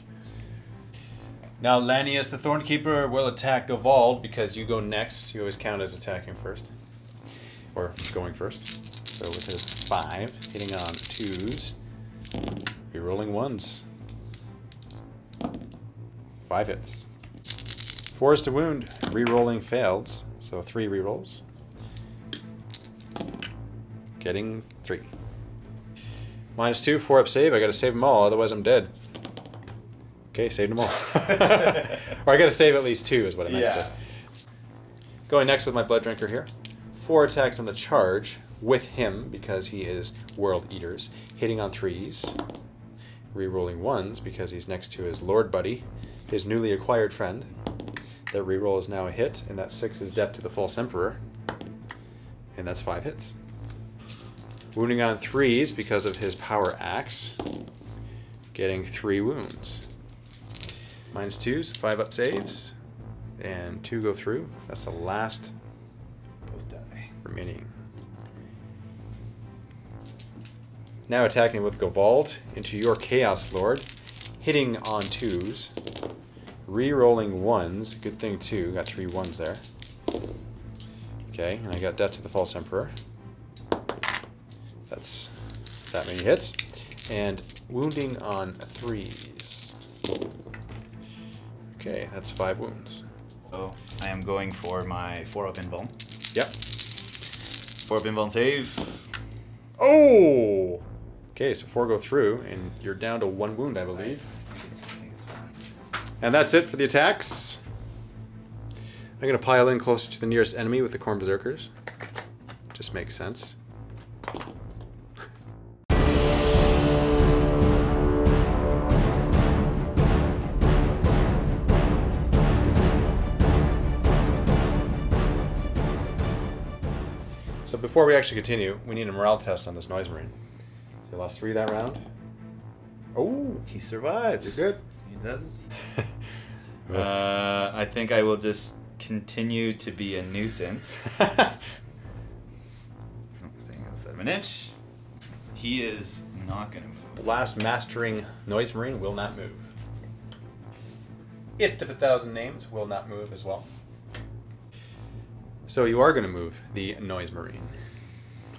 Now Lanius, the Thornkeeper, will attack Gul Vald because you go next. You always count as attacking first. Or going first. So with his 5, hitting on 2s. Rerolling 1s. 5 hits. 4s to wound. Rerolling failed. So 3 rerolls. Getting 3. -2, 4 up save. I gotta save them all, otherwise I'm dead. Okay, saved them all. Or I gotta save at least 2 is what I meant to say. Going next with my Blood Drinker here. 4 attacks on the charge with him because he is World Eaters. Hitting on 3s. Rerolling 1s because he's next to his Lord Buddy, his newly acquired friend. That reroll is now a hit, and that 6 is Death to the False Emperor. And that's 5 hits. Wounding on 3s because of his power axe. Getting 3 wounds. -2s, 5 up saves. And 2 go through. That's the last remaining. Now attacking with Gul Vald into your Chaos Lord. Hitting on 2s. Re-rolling 1s. Good thing too. Got 3 1s there. Okay, and I got Death to the False Emperor. That's that many hits. And wounding on 3s. Okay, that's 5 wounds. So I am going for my 4 up invuln. Yep. 4 up invuln save. Oh! Okay, so 4 go through, and you're down to 1 wound, I believe. And that's it for the attacks. I'm going to pile in closer to the nearest enemy with the Khorne Berserkers. Just makes sense. So before we actually continue, we need a morale test on this Noise Marine. So I lost 3 that round. Oh! He survives. You're good. He does. I think I will just continue to be a nuisance. Staying outside of an inch. He is not going to move. Blast Mastering Noise Marine will not move. It of 1,000 Names will not move as well. So you are going to move the Noise Marine.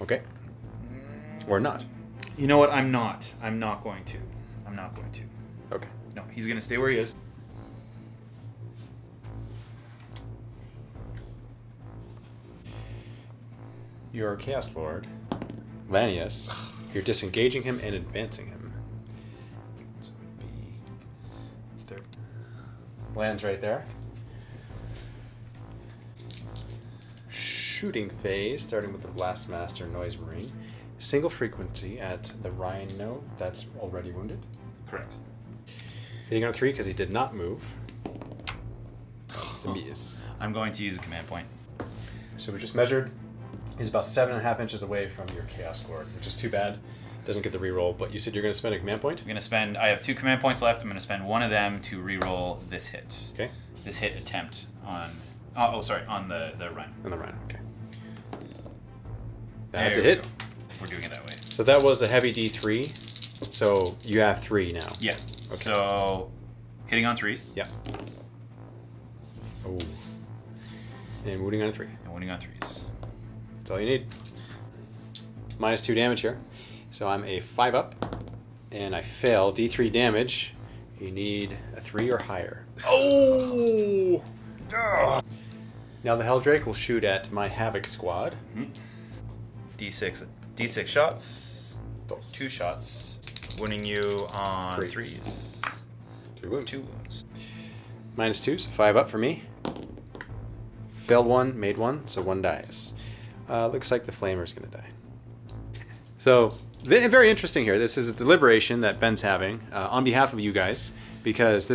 Okay? Or not. You know what? I'm not. I'm not going to. I'm not going to. Okay. No, he's going to stay where he is. Your Chaos Lord, Lanius, you're disengaging him and advancing him. So it would be third. Lands right there. Shooting phase, starting with the Blastmaster Noise Marine. Single frequency at the Rhino, that's already wounded. Correct. Hitting on 3 because he did not move. Symbius. I'm going to use a command point. So we just measured. He's about 7.5 inches away from your Chaos Lord, which is too bad. Doesn't get the reroll, but you said you're going to spend a command point? I'm going to spend, I have 2 command points left. I'm going to spend 1 of them to reroll this hit. Okay. This hit attempt on, on the run. On the run, okay. That's a There we hit. go. We're doing it that way. So that was the heavy D3. So you have 3 now. Yeah. Okay. So hitting on 3s. Yeah. Oh. And wounding on 3. And wounding on 3s. That's all you need. -2 damage here. So I'm a 5 up, and I fail D3 damage. You need a 3 or higher. Oh! Now the Heldrake will shoot at my Havoc squad. D6 shots. 2 shots. Wounding you on 3s. 2 wounds. 2 wounds. -2, so 5 up for me. Failed 1, made 1, so 1 dies. Looks like the Flamer's going to die. So, very interesting here. This is a deliberation that Ben's having on behalf of you guys, because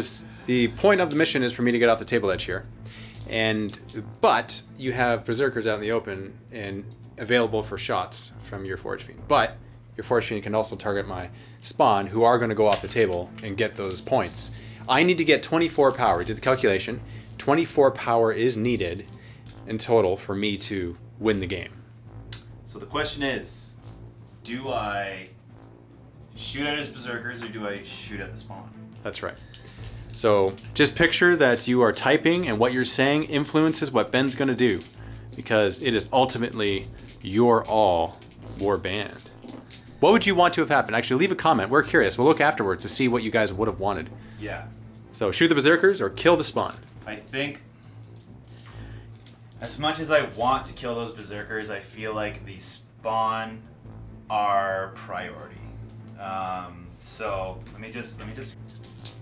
the point of the mission is for me to get off the table edge here. But you have Berserkers out in the open and available for shots from your Forge Fiend. But your Forge Fiend can also target my spawn, who are going to go off the table and get those points. I need to get 24 power. We did the calculation. 24 power is needed in total for me to win the game. So the question is, do I shoot at his Berserkers or do I shoot at the spawn? That's right. So just picture that you are typing and what you're saying influences what Ben's going to do, because it is ultimately your all war band. What would you want to have happened? Actually, leave a comment. We're curious. We'll look afterwards to see what you guys would have wanted. Yeah. So shoot the Berserkers or kill the spawn. I think, as much as I want to kill those Berserkers, I feel like the spawn are priority. So let me just.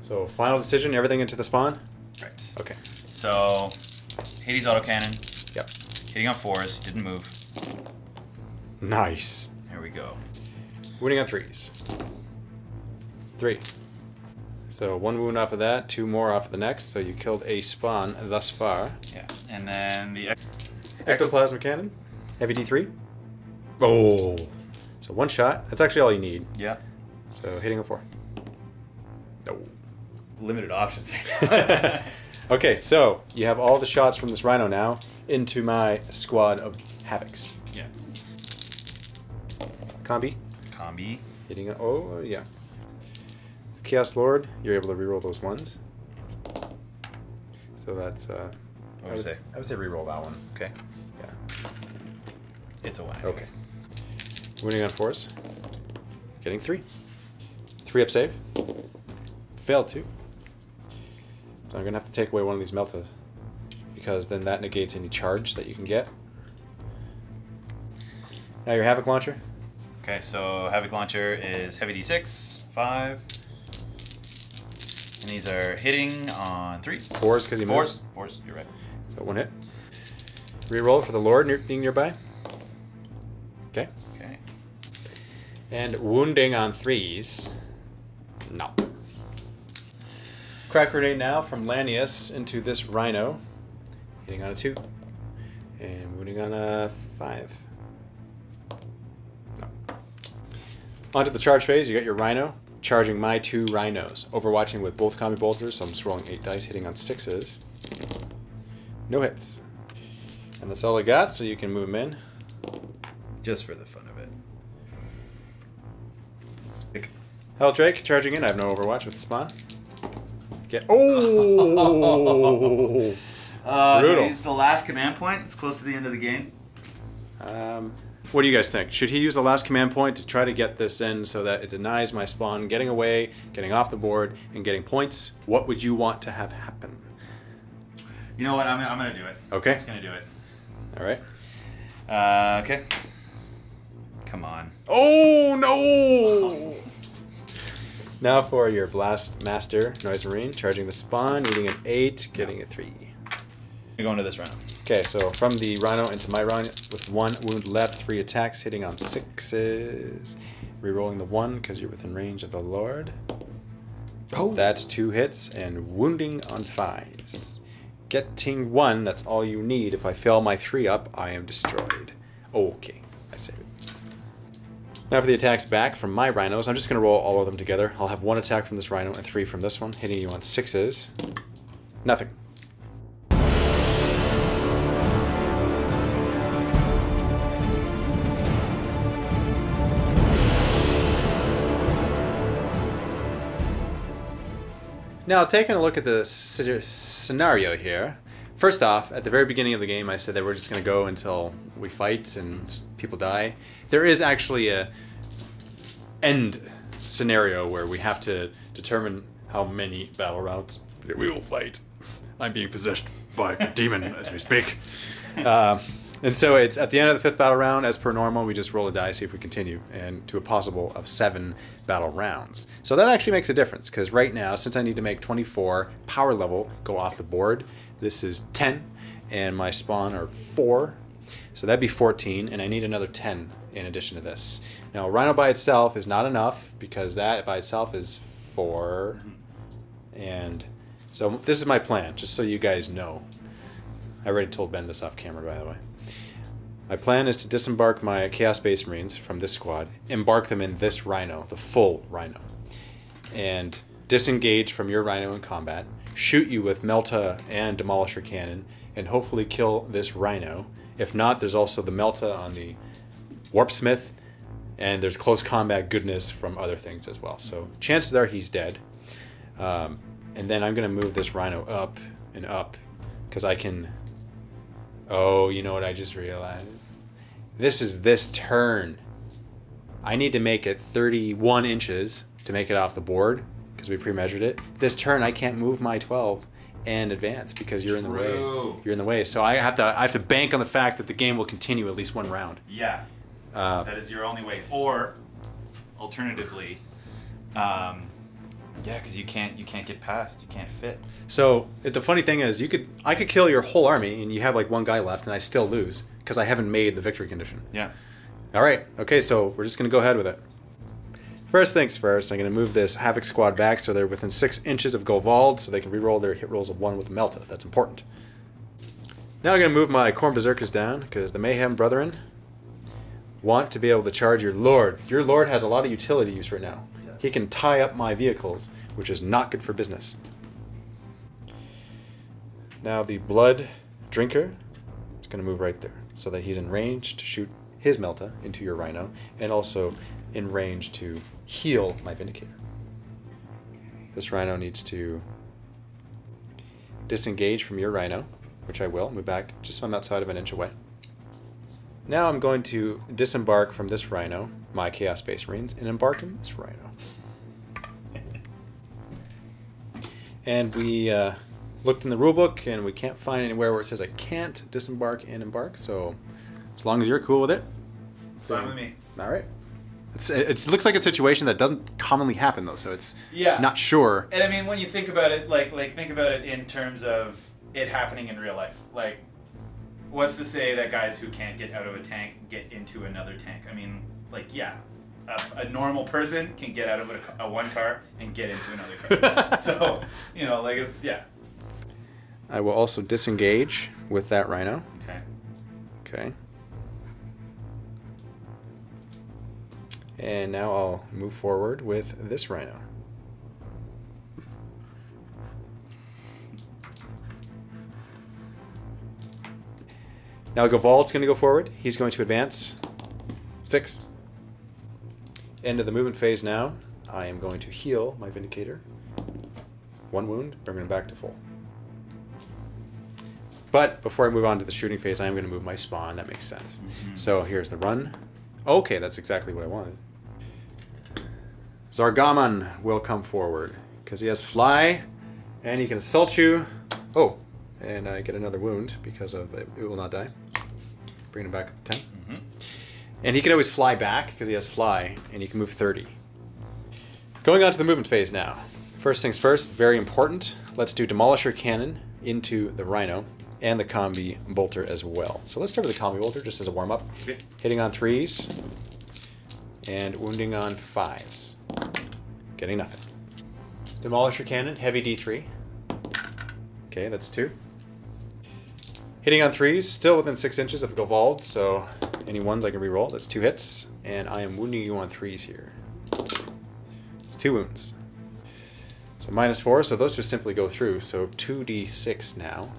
So final decision, everything into the spawn? Right. Okay. So Hades autocannon. Yep. Hitting on 4s, didn't move. Nice. There we go. Wounding on 3s. 3. So 1 wound off of that, 2 more off of the next, so you killed a spawn thus far. Yeah. And then the Ectoplasma cannon. Heavy D3. Oh. So 1 shot. That's actually all you need. Yeah. So hitting a 4. No. Limited options. Okay, so you have all the shots from this Rhino now into my squad of Havocs. Yeah. Combi. Hitting a... Oh, yeah. Chaos Lord, you're able to reroll those ones. So that's... What would you say? I would say reroll that one. Okay. Yeah. It's a 1. Okay. Wounding on 4s. Getting 3. 3 up save. Failed 2. So I'm going to have to take away one of these Melta, because then that negates any charge that you can get. Now your Havoc Launcher. Okay, so Havoc Launcher is heavy D6, 5. And these are hitting on 3s. 4s because you moved. 4s, you're right. So 1 hit. Reroll for the Lord being nearby. Okay. Okay. And wounding on 3s. No. Crack grenade now from Lanius into this Rhino. Hitting on a 2. And wounding on a 5. No. Onto the charge phase, you got your Rhino. Charging my 2 Rhinos. Overwatching with both combi bolters, so I'm just rolling 8 dice, hitting on 6s. No hits. And that's all I got, so you can move them in. Just for the fun of it. Heldrake charging in. I have no Overwatch with the spawn. Get oh! Brutal. Use the last command point. It's close to the end of the game. What do you guys think? Should he use the last command point to try to get this in so that it denies my spawn getting away, getting off the board, and getting points? What would you want to have happen? You know what? I'm going to do it. Okay. I'm just going to do it. All right. Okay. Come on. Oh, no! Now for your Blast Master, Noise Marine, charging the spawn, eating an 8, getting a 3. You're going to this round. Okay, so from the Rhino into my Rhino with 1 wound left, 3 attacks, hitting on 6s. Rerolling the 1 because you're within range of the Lord. Oh. That's 2 hits, and wounding on 5s. Getting 1, that's all you need. If I fail my 3 up, I am destroyed. Okay, I save it. Now for the attacks back from my Rhinos, I'm just going to roll all of them together. I'll have 1 attack from this Rhino and 3 from this one, hitting you on 6s. Nothing. Now, taking a look at the scenario here, first off, at the very beginning of the game, I said that we're just going to go until we fight and people die. There is actually a end scenario where we have to determine how many battle rounds we will fight. I'm being possessed by a demon as we speak. And so it's at the end of the 5th battle round, as per normal, we just roll a die, see if we continue, and to a possible of 7 battle rounds. So that actually makes a difference, because right now, since I need to make 24 power level go off the board, this is 10, and my spawn are 4, so that'd be 14, and I need another 10 in addition to this. Now, Rhino by itself is not enough, because that by itself is 4, and so this is my plan, just so you guys know. I already told Ben this off camera, by the way. My plan is to disembark my Chaos Space Marines from this squad, embark them in this Rhino, the full Rhino, and disengage from your Rhino in combat, shoot you with Melta and Demolisher Cannon, and hopefully kill this Rhino. If not, there's also the Melta on the Warpsmith, and there's close combat goodness from other things as well. So chances are he's dead. And then I'm going to move this Rhino up and up, because I can... Oh, you know what I just realized? This is this turn. I need to make it 31 inches to make it off the board, because we pre-measured it. This turn I can't move my 12 and advance because you're in the way. You're in the way. So I have to bank on the fact that the game will continue at least 1 round. Yeah. That is your only way. Or alternatively, yeah, because you can't get past. You can't fit. So the funny thing is, I could kill your whole army, and you have like 1 guy left, and I still lose because I haven't made the victory condition. Yeah. All right. Okay. So we're just gonna go ahead with it. First things first, I'm gonna move this Havoc squad back so they're within 6 inches of Gul Vald, so they can reroll their hit rolls of 1 with the Melta. That's important. Now I'm gonna move my Khorne Berserkers down because the Mayhem Brethren want to be able to charge your Lord. Your Lord has a lot of utility use right now. He can tie up my vehicles, which is not good for business. Now the Blood Drinker is going to move right there, so that he's in range to shoot his Melta into your Rhino, and also in range to heal my Vindicator. This Rhino needs to disengage from your Rhino, which I will, move back just so I'm outside of 1 inch away. Now I'm going to disembark from this Rhino, my Chaos Space Marines, and embark in this Rhino. And we looked in the rulebook, and we can't find anywhere where it says I can't disembark and embark, so as long as you're cool with it. It's fine with me. All right. It looks like a situation that doesn't commonly happen, though, so it's not sure. And I mean, when you think about it, like think about it in terms of it happening in real life. Like, what's to say that guys who can't get out of a tank get into another tank? I mean, like, yeah. A normal person can get out of a 1 car and get into another car. So, you know, like, it's, yeah. I will also disengage with that Rhino. Okay. Okay. And now I'll move forward with this Rhino. Now Gul Vald's going to go forward. He's going to advance 6. End of the movement phase now. I am going to heal my Vindicator. 1 wound, bring him back to full. But before I move on to the shooting phase, I am going to move my spawn. That makes sense. Mm-hmm. So here's the run. Okay, that's exactly what I wanted. Zargaman will come forward because he has fly and he can assault you. Oh, and I get another wound because of it will not die. Bring him back up to 10. Mm-hmm. And he can always fly back because he has fly, and he can move 30. Going on to the movement phase now. First things first, very important. Let's do Demolisher Cannon into the Rhino and the Combi Bolter as well. So let's start with the Combi Bolter just as a warm-up. Okay. Hitting on 3s and wounding on 5s. Getting nothing. Demolisher Cannon, heavy D3. Okay, that's 2. Hitting on 3s, still within 6 inches of Gul Vald, so any 1s I can reroll. That's 2 hits, and I am wounding you on 3s here. It's 2 wounds. So -4, so those just simply go through, so 2d6 now.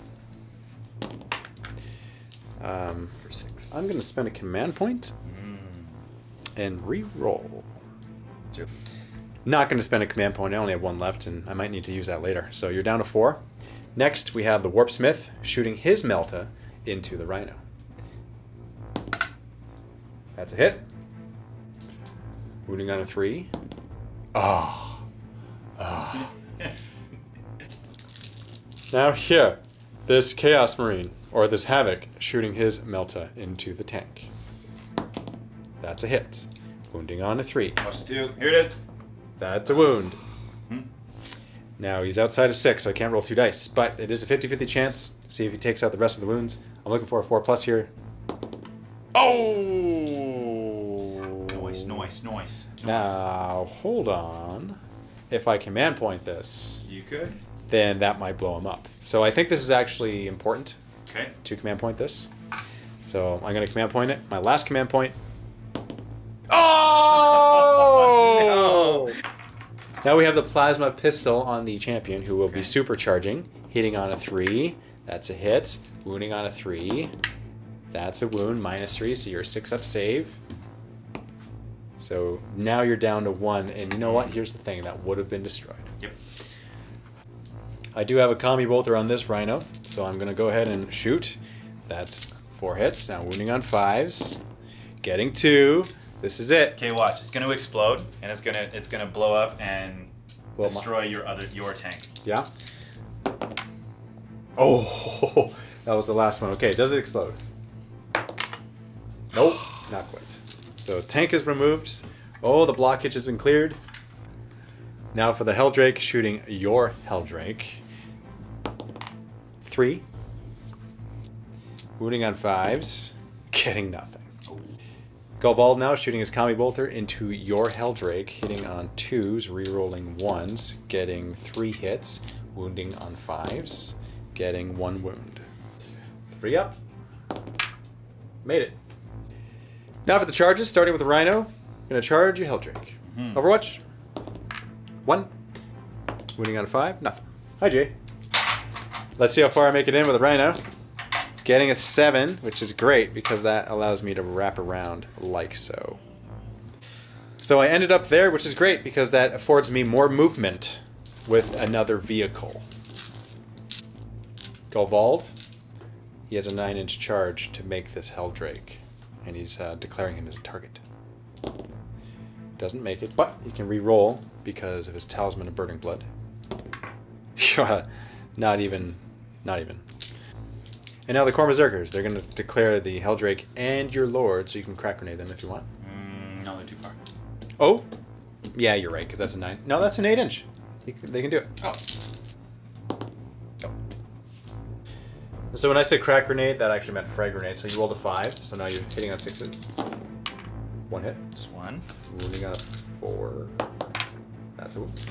For 6. I'm going to spend a command point and reroll. Not going to spend a command point, I only have 1 left, and I might need to use that later. So you're down to 4. Next, we have the Warpsmith shooting his Melta into the Rhino. That's a hit. Wounding on a 3. Ah. Ah. Now here, this Chaos Marine, or this Havoc, shooting his Melta into the tank. That's a hit. Wounding on a 3. Watch the 2. Here it is. That's a wound. Now he's outside of 6, so I can't roll 2 dice, but it is a 50-50 chance. See if he takes out the rest of the wounds. I'm looking for a 4+ here. Oh! Noise. Now, hold on. If I command point this, you could. Then that might blow him up. So I think this is actually important. Okay. To command point this. So I'm going to command point it. My last command point. Oh! No. Now we have the plasma pistol on the champion, who will be supercharging, hitting on a 3. That's a hit. Wounding on a 3. That's a wound, -3, so you're a 6-up save. So now you're down to 1, and you know what? Here's the thing, that would have been destroyed. Yep. I do have a combi bolter on this Rhino, so I'm going to go ahead and shoot. That's 4 hits. Now wounding on 5s. Getting 2. This is it. Okay, watch. It's going to explode, and it's gonna blow up and destroy your tank. Yeah. Oh, that was the last one. Okay, does it explode? Nope, not quite. So tank is removed. Oh, the blockage has been cleared. Now for the Heldrake shooting your Heldrake. 3. Wounding on 5s. Getting nothing. Gul Vald now shooting his combi bolter into your Heldrake, hitting on 2s, re-rolling 1s, getting 3 hits, wounding on 5s, getting 1 wound. 3 up. Made it. Now for the charges, starting with the Rhino. I'm going to charge your Heldrake. Overwatch. 1. Wounding on a 5. Nothing. Hi, Jay. Let's see how far I make it in with the Rhino. Getting a 7, which is great because that allows me to wrap around like so. So I ended up there, which is great because that affords me more movement with another vehicle. Gul Vald, he has a 9-inch charge to make this Heldrake, and he's declaring him as a target. Doesn't make it, but he can re-roll because of his Talisman of Burning Blood. Not even. And now the Khorne Berserkers, they're going to declare the Heldrake and your Lord, so you can crack grenade them if you want. No, they're too far. Oh? Yeah, you're right, because that's a 9. No, that's an 8-inch. They can do it. Oh. So when I said crack grenade, that actually meant frag grenade. So you rolled a 5, so now you're hitting on 6s. 1 hit. Just 1. Wounding on a 4. That's a wound.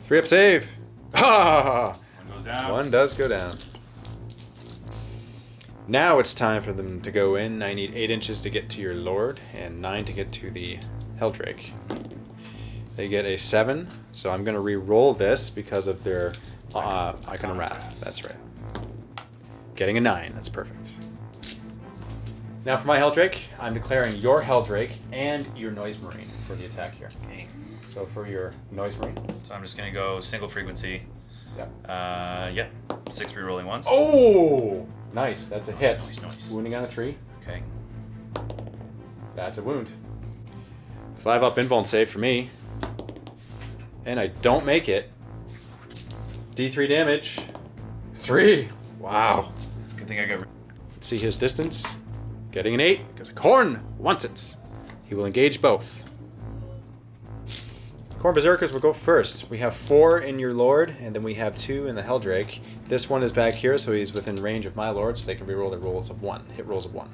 3-up save. Ah! 1 goes down. 1 does go down. Now it's time for them to go in. I need 8 inches to get to your Lord, and 9 to get to the Heldrake. They get a 7, so I'm going to re-roll this because of their Icon of Wrath. That's right. Getting a 9. That's perfect. Now for my Heldrake, I'm declaring your Heldrake and your Noise Marine for the attack here. Okay. So for your Noise Marine. So I'm just going to go single frequency. Yeah. Yeah. 6 re-rolling ones. Oh! Nice. That's a hit. Nice. Wounding on a 3. Okay. That's a wound. 5-up invuln save for me. And I don't make it. D3 damage. 3. Wow. It's a good thing I got... Let's see his distance. Getting an 8, because Khorne wants it. He will engage both. Khorne Berserkers will go first. We have 4 in your Lord, and then we have 2 in the Heldrake. This one is back here, so he's within range of my Lord, so they can reroll their rolls of 1. Hit rolls of 1.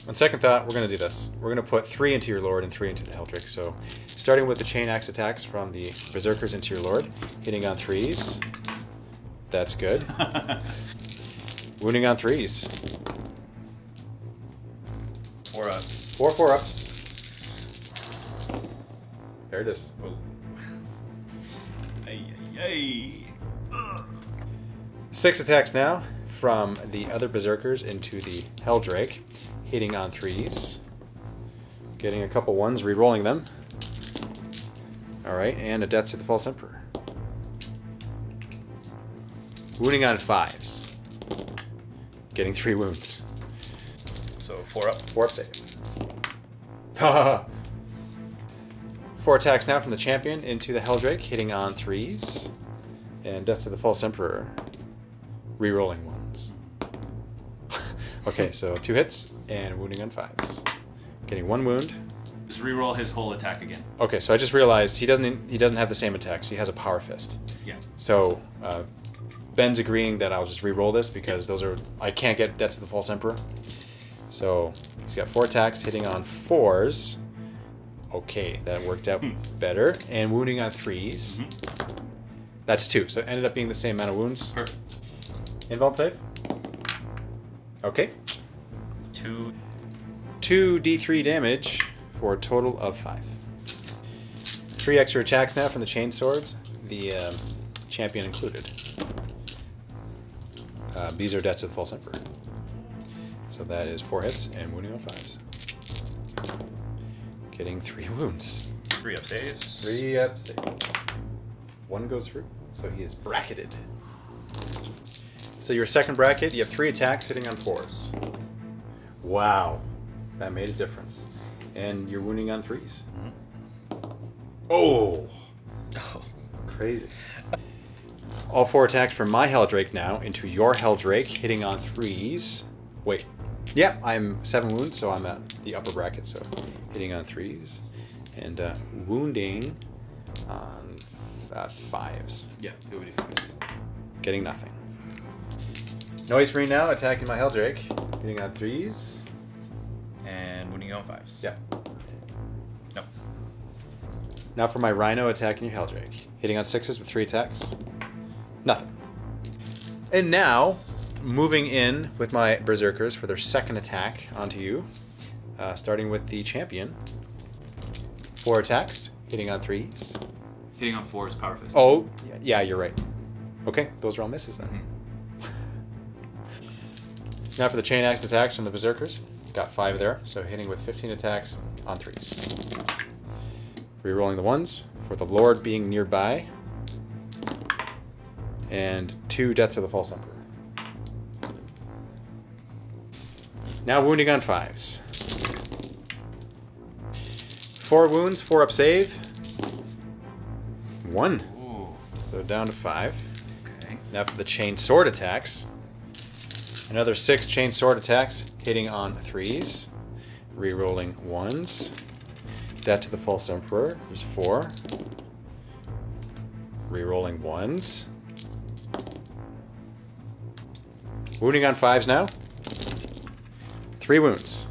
On second thought, we're going to do this. We're going to put 3 into your Lord and 3 into the Heldrake. So, starting with the chain axe attacks from the Berserkers into your Lord, hitting on 3s. That's good. Wounding on 3s. 4 ups. 4 4-ups. There it is. Oh. Ay. 6 attacks now from the other Berserkers into the Heldrake, hitting on 3s. Getting a couple 1s, re-rolling them. Alright, and a death to the False Emperor. Wounding on 5s. Getting 3 wounds. So 4 up. 4 up save. 4 attacks now from the champion into the Heldrake, hitting on 3s. And death to the False Emperor. Rerolling 1s. Okay, so 2 hits and wounding on 5s. Getting 1 wound. Just reroll his whole attack again. Okay, so I just realized he doesn't have the same attacks. He has a Power Fist. Yeah. So Ben's agreeing that I'll just re-roll this because those are I can't get Deaths of the False Emperor. So he's got 4 attacks, hitting on 4s. Okay, that worked out better. And wounding on 3s. That's 2, so it ended up being the same amount of wounds. Perfect. Invuln save. Okay. 2 d3 damage for a total of 5. 3 extra attacks now from the chain swords, the champion included. These are Deaths of the False Emperor. So that is 4 hits and wounding on 5s. Getting 3 wounds. 3 up saves. 3 up saves. 1 goes through, so he is bracketed. So your second bracket, you have 3 attacks hitting on 4s. Wow, that made a difference. And you're wounding on 3s. Oh, crazy. All 4 attacks from my Heldrake now into your Heldrake, hitting on 3s. Wait, yeah, I'm 7 wounds, so I'm at the upper bracket, so hitting on 3s. And wounding on 5s. Yeah, it would be 5s. Getting nothing. Noise free now, attacking my Heldrake, hitting on 3s. And wounding on 5s. Yeah. No. Now for my Rhino, attacking your Heldrake. Hitting on 6s with 3 attacks. Nothing. And now, moving in with my Berserkers for their second attack onto you. Starting with the champion. 4 attacks, hitting on 3s. Hitting on 4 is Power Fist. Oh, yeah, you're right. Okay, those are all misses then. Now for the chain axe attacks from the Berserkers. Got 5 there, so hitting with 15 attacks on 3s. Rerolling the 1s for the Lord being nearby. And 2 Deaths of the False Emperor. Now wounding on 5s. 4 wounds, 4 up save. 1. Ooh. So down to 5. Okay. Now for the chain sword attacks. Another 6 chain sword attacks, hitting on 3s. Rerolling 1s. Death to the False Emperor. There's 4. Rerolling 1s. Wounding on 5s now. 3 wounds.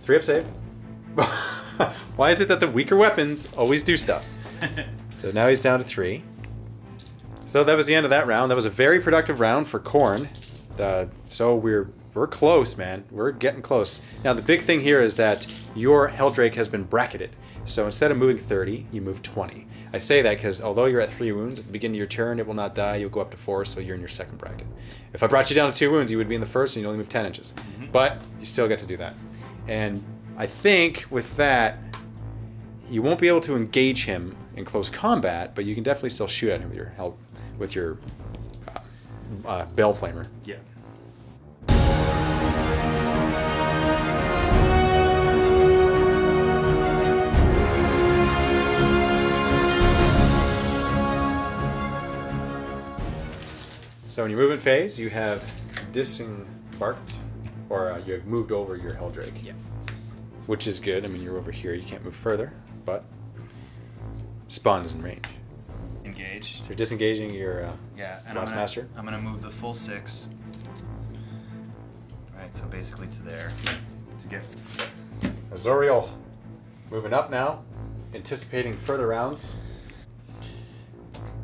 3 up save. Why is it that the weaker weapons always do stuff? So now he's down to 3. So that was the end of that round. That was a very productive round for Khorne. So we're close, man. We're getting close. Now the big thing here is that your Heldrake has been bracketed. So instead of moving 30, you move 20. I say that because although you're at 3 wounds, at the beginning of your turn, it will not die. You'll go up to 4, so you're in your second bracket. If I brought you down to 2 wounds, you would be in the first, and you only move 10 inches. But you still get to do that. And I think with that, you won't be able to engage him in close combat, but you can definitely still shoot at him with your Bell Flamer. Yeah. So in your movement phase, you have disembarked, or you have moved over your Heldrake. Yeah. Which is good. I mean, you're over here. You can't move further, but spawn is in range. Engaged. So you're disengaging your Last Master. I'm going to move the full 6. Right, so basically to there. To get... Azoriel moving up now, anticipating further rounds.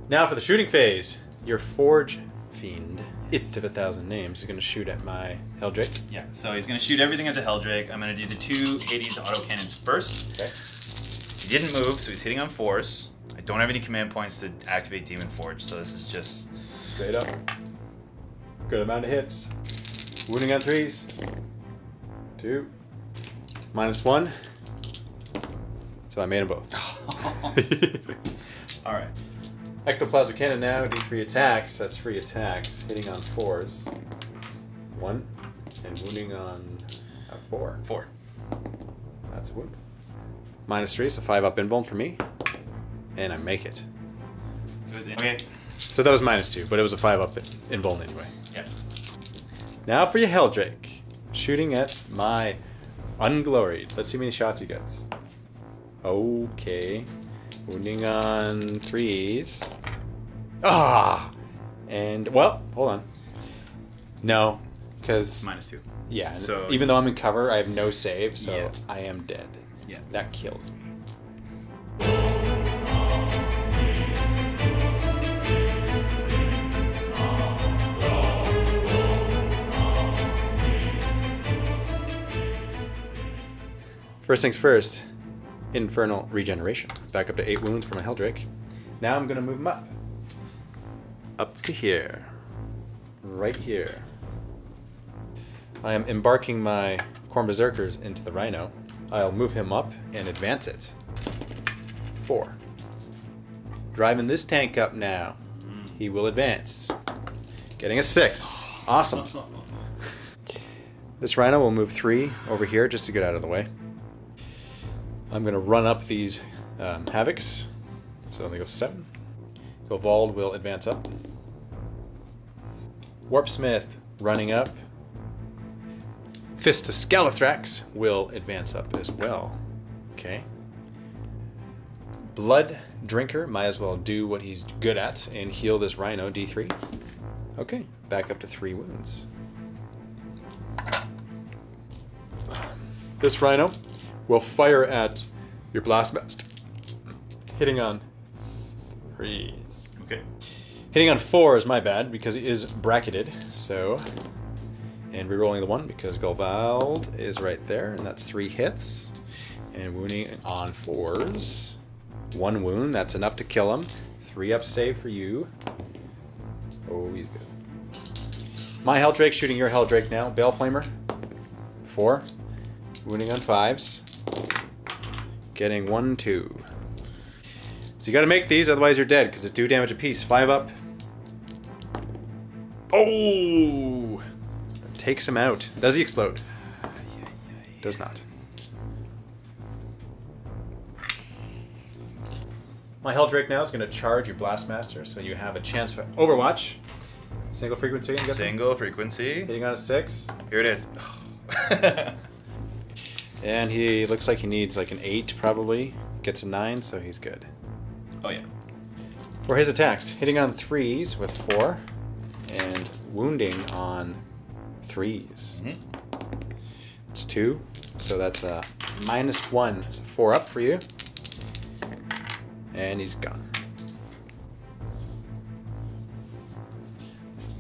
Now for the shooting phase, your Forge Fiend, It of 1,000 Names, is going to shoot at my Heldrake. Yeah, so he's going to shoot everything at the Heldrake. I'm going to do the 2 Hades autocannons first. Okay. He didn't move, so he's hitting on 4s. I don't have any command points to activate Demon Forge, so this is just... Straight up. Good amount of hits. Wounding on 3s. 2. -1. So I made them both. Alright. Ectoplasmic cannon now, D3 attacks. That's free attacks. Hitting on 4s. 1. And wounding on 4. 4. That's a wound. -3, so 5 up invuln for me. And I make it. Okay. So that was -2, but it was a 5 up invuln anyway. Yeah. Now for your Heldrake. Shooting at my ungloried. Let's see how many shots he gets. Okay. Wounding on 3s. Ah! And, well, hold on. No, because... -2. Yeah, so even though I'm in cover, I have no save, so yeah. I am dead. Yeah. That kills me. First things first, Infernal Regeneration. Back up to 8 wounds for my Heldrake. Now I'm going to move him up. Up to here. Right here. I am embarking my Khorne Berserkers into the Rhino. I'll move him up and advance it. 4. Driving this tank up now. He will advance. Getting a 6. Awesome. This Rhino will move 3 over here just to get out of the way. I'm going to run up these Havocs. So they go 7. Gul Vald will advance up. Warpsmith running up. Fist to Thrax will advance up as well. Okay. Blood Drinker might as well do what he's good at and heal this Rhino, D3. Okay, back up to 3 wounds. This Rhino will fire at your Blastmaster. Hitting on 3. Okay. Hitting on 4 is my bad because it is bracketed, so... And rerolling the 1 because Gul Vald is right there, and that's 3 hits. And wounding on 4s. 1 wound, that's enough to kill him. 3 up save for you. Oh, he's good. My Heldrake shooting your Heldrake now. Bale Flamer. 4. Wounding on 5s. Getting 1, 2. So you gotta make these, otherwise you're dead, because it's 2 damage apiece. 5 up. Oh! Takes him out. Does he explode? Does not. My Heldrake now is going to charge your Blastmaster, so you have a chance for Overwatch. Single frequency, I'm guessing? Single frequency. Hitting on a 6. Here it is. And he looks like he needs like an 8 probably. Gets a 9, so he's good. Oh yeah. For his attacks, hitting on 3s with 4, and wounding on 3s. It's 2, so that's a -1. It's a 4 up for you. And he's gone.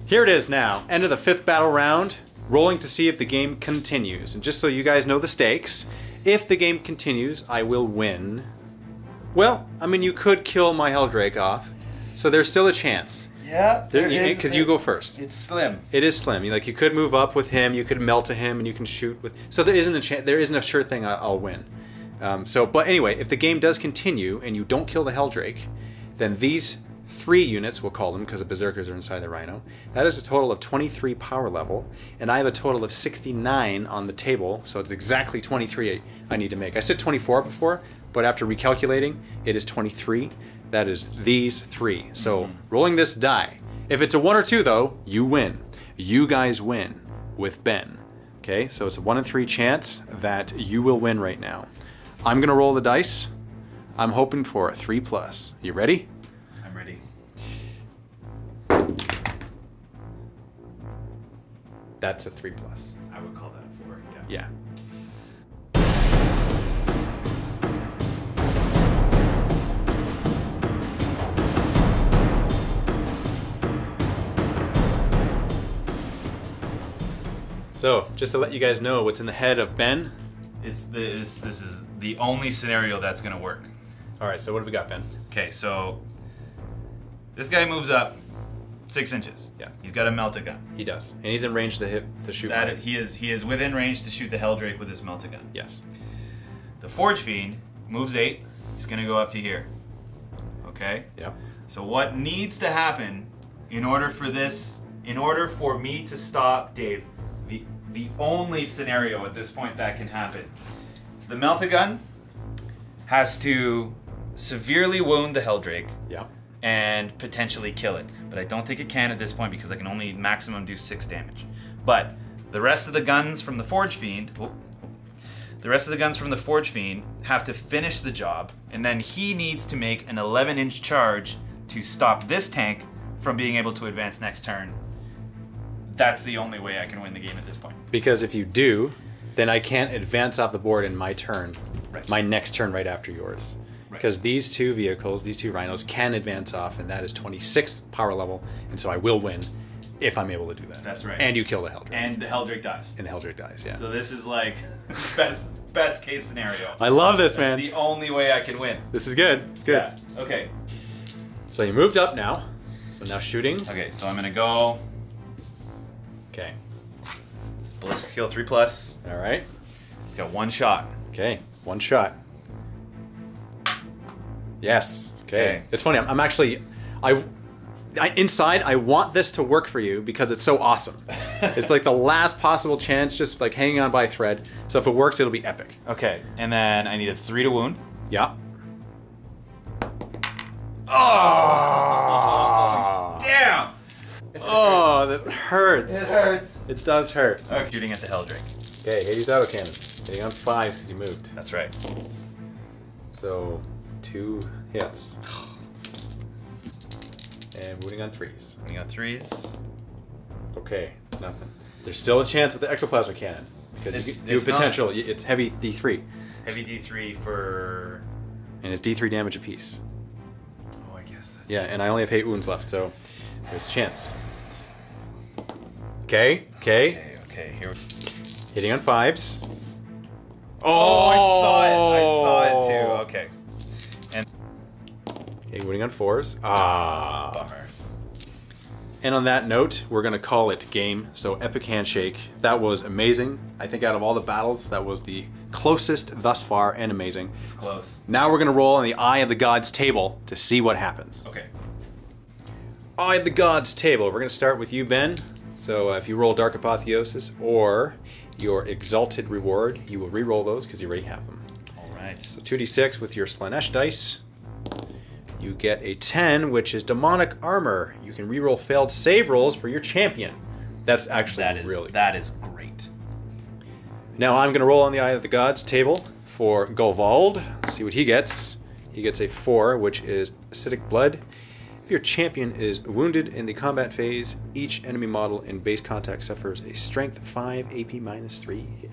Here it is now, end of the 5th battle round, rolling to see if the game continues. And just so you guys know the stakes, if the game continues, I will win. Well, I mean, you could kill my Heldrake off, so there's still a chance. Yeah, because you go first. It's slim. It is slim. You could move up with him, you could melt to him, and you can shoot with. So there isn't a chance. There isn't a sure thing I'll win. But anyway, if the game does continue and you don't kill the Heldrake, then these 3 units, we'll call them because the Berserkers are inside the Rhino, that is a total of 23 power level, and I have a total of 69 on the table, so it's exactly 23 I need to make. I said 24 before, but after recalculating, it is 23. That is these 3. So rolling this die, if it's a 1 or 2 though, you win. You guys win with Ben. Okay, so it's a 1 in 3 chance that you will win right now. I'm going to roll the dice. I'm hoping for a 3+. You ready? I'm ready. That's a 3+. I would call that a 4, yeah. Yeah. So, just to let you guys know what's in the head of Ben. This is the only scenario that's going to work. All right, so what do we got, Ben? Okay, so this guy moves up 6 inches. Yeah. He's got a melta gun. He does, and he's in range to shoot. He is within range to shoot the Heldrake with his melta gun. Yes. The Forge Fiend moves 8. He's going to go up to here. Okay. Yeah. So what needs to happen in order for me to stop Dave, the only scenario at this point that can happen is the Melt-A-Gun has to severely wound the Heldrake. Yeah. And potentially kill it. But I don't think it can at this point because I can only maximum do 6 damage. But the rest of the guns from the Forge Fiend, have to finish the job, and then he needs to make an 11-inch charge to stop this tank from being able to advance next turn. That's the only way I can win the game at this point. Because if you do, then I can't advance off the board in my turn, my next turn right after yours. Because these two vehicles, these two rhinos, can advance off, and that is 26 power level, and so I will win if I'm able to do that. That's right. And you kill the Heldrake. And the Heldrake dies. And the Heldrake dies, yeah. So this is like best case scenario. I love this, man. It's the only way I can win. This is good. It's good. Yeah. Okay. So you moved up now. So now shooting. Okay, so I'm gonna go. Okay. It's ballistic skill 3+. All right. It's got 1 shot. Okay, 1 shot. Yes. Okay. It's funny. I'm actually, inside. I want this to work for you because it's so awesome. It's like the last possible chance, just like hanging on by a thread. So if it works, it'll be epic. Okay. And then I need a 3 to wound. Yeah. Oh! Damn! Oh, that hurts. It hurts. It does hurt. Okay. Shooting at the Heldrake. Okay, Hades autocannon. Hitting on 5s because you moved. That's right. So 2 hits. And wounding on 3s. Wounding on 3s. Okay, nothing. There's still a chance with the ectoplasma cannon because you do potential. It's heavy D3. Heavy D3 for. And it's D3 damage apiece. Oh, I guess that's. Yeah, and I only have 8 wounds left, so there's a chance. Okay. Okay. Here. Hitting on 5s. Oh, I saw it too. Okay. And. Okay, wounding on 4s. Ah. Bummer. And on that note, we're going to call it game. So Epic Handshake. That was amazing. I think out of all the battles, that was the closest thus far and amazing. It's close. Now we're going to roll on the Eye of the Gods table to see what happens. Okay. Eye of the Gods table. We're going to start with you, Ben. So if you roll Dark Apotheosis or your Exalted Reward, you will re-roll those because you already have them. All right. So 2d6 with your Slaanesh dice. You get a 10, which is Demonic Armor. You can re-roll failed save rolls for your champion. That's actually really That is great. Now I'm going to roll on the Eye of the Gods table for Gul Vald. See what he gets. He gets a 4, which is Acidic Blood. If your champion is wounded in the combat phase, each enemy model in base contact suffers a Strength 5 AP -3 hit.